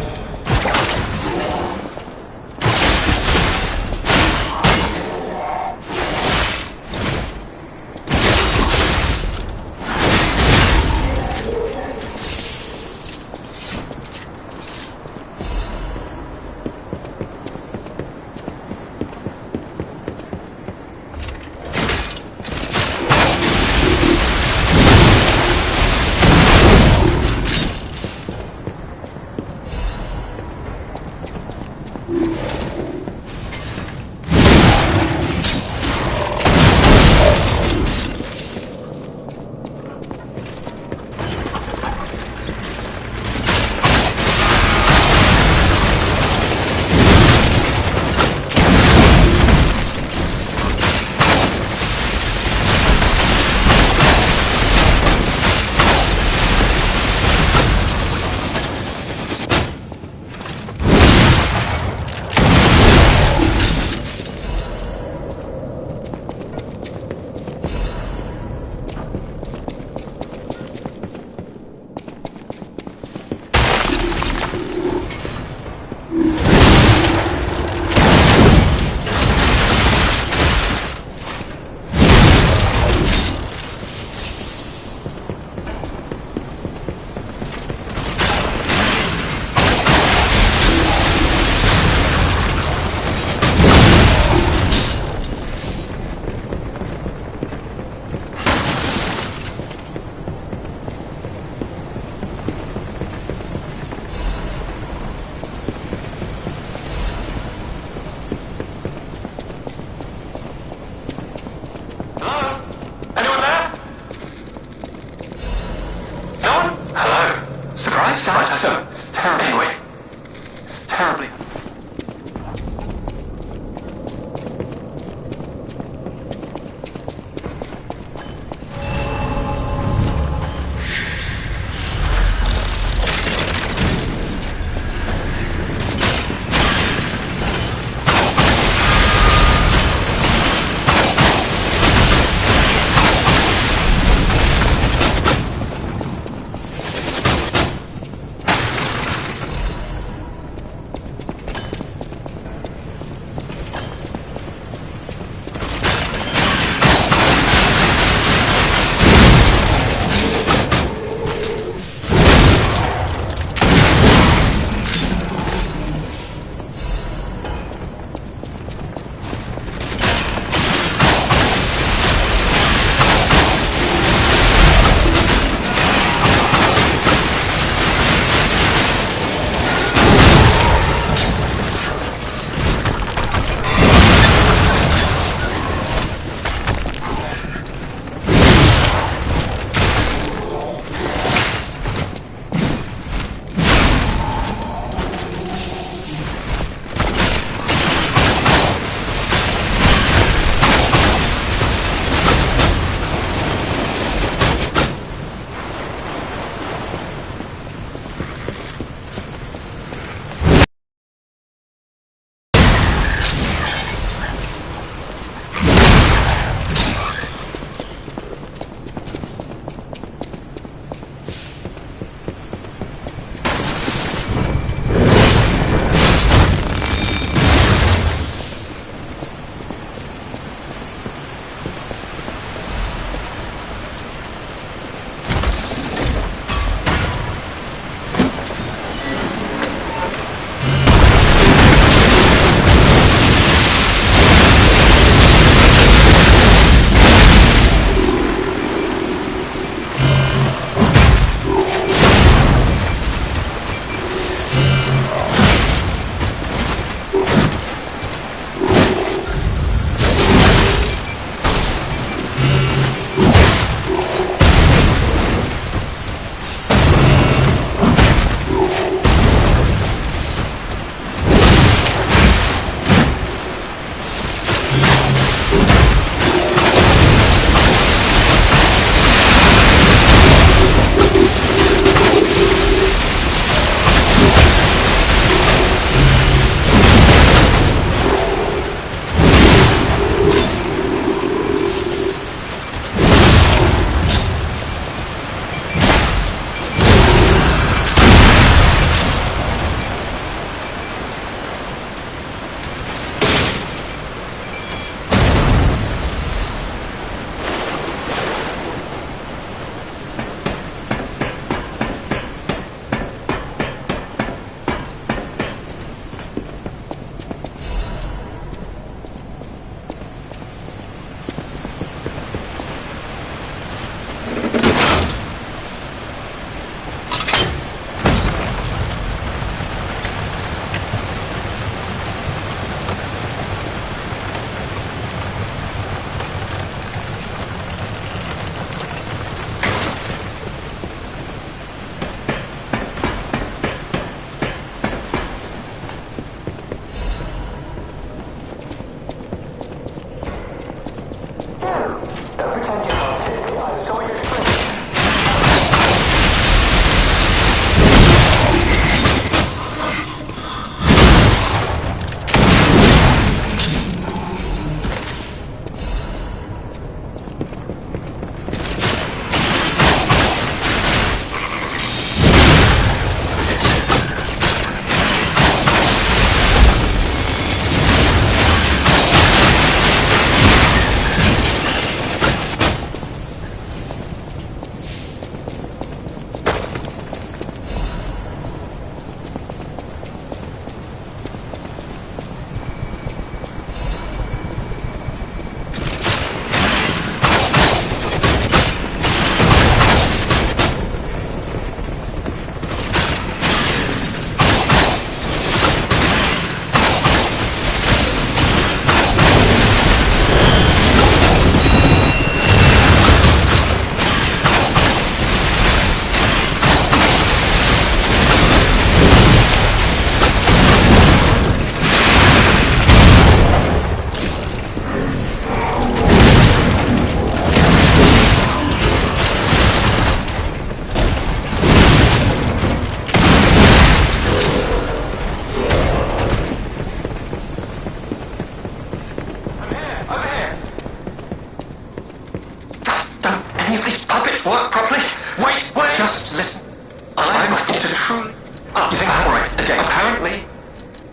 true? Oh, you think I'm alright? Apparently.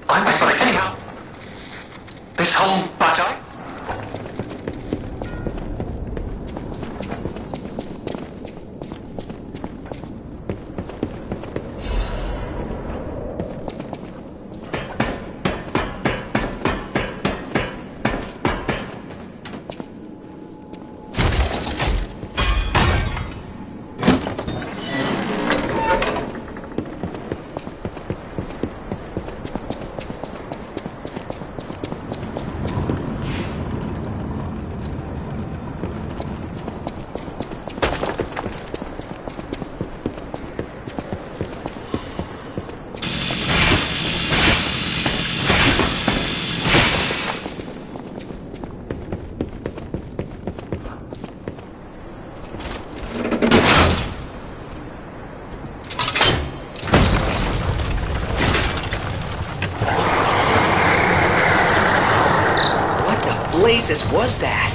I'm fine. Anyhow, this whole button. blazes was that?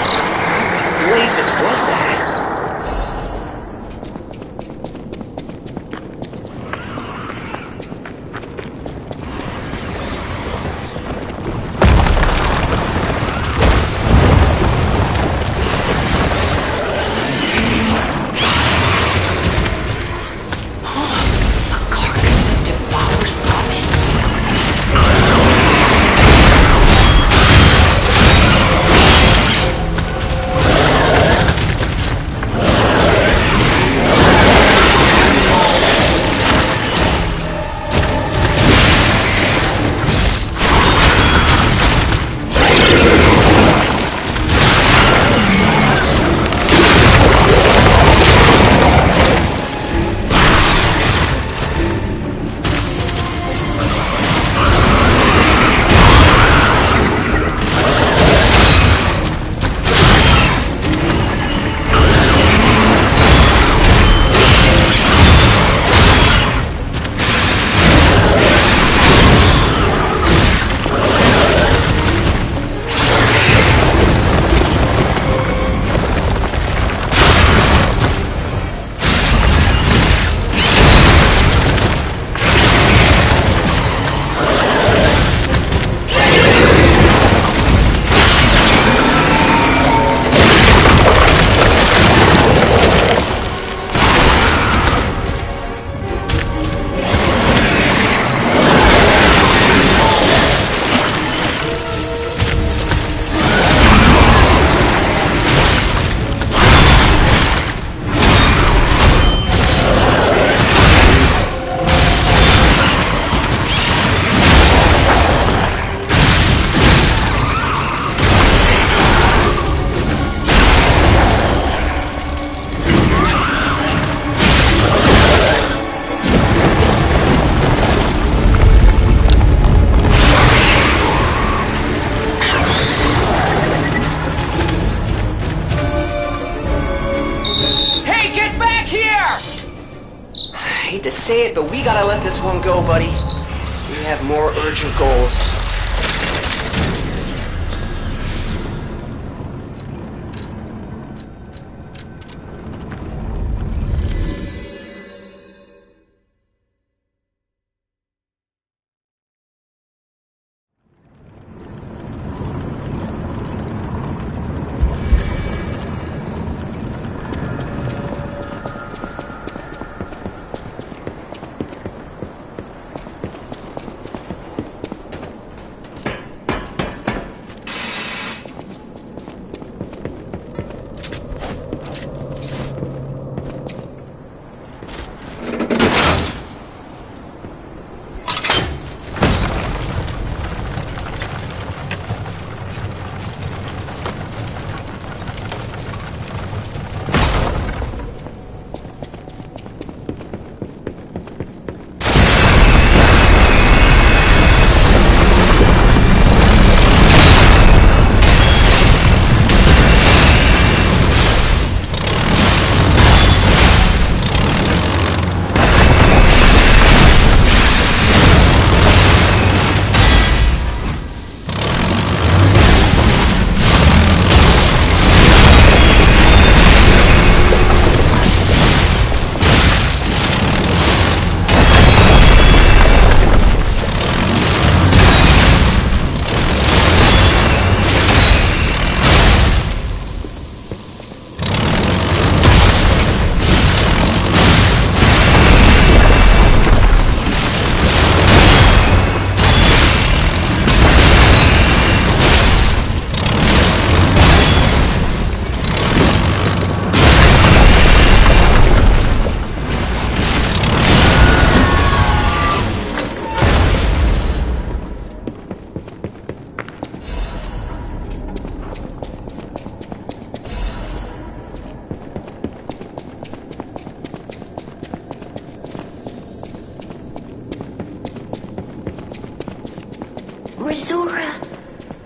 What the blazes was that? I hate to say it, but we gotta let this one go, buddy. We have more urgent goals.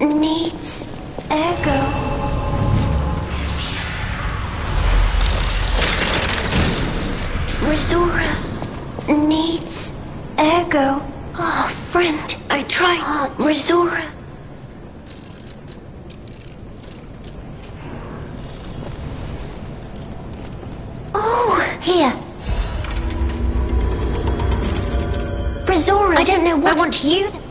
needs Ergo. Resora needs Ergo. Oh, friend, I tried. Resora. Oh, here. Resora, I don't know what I want you.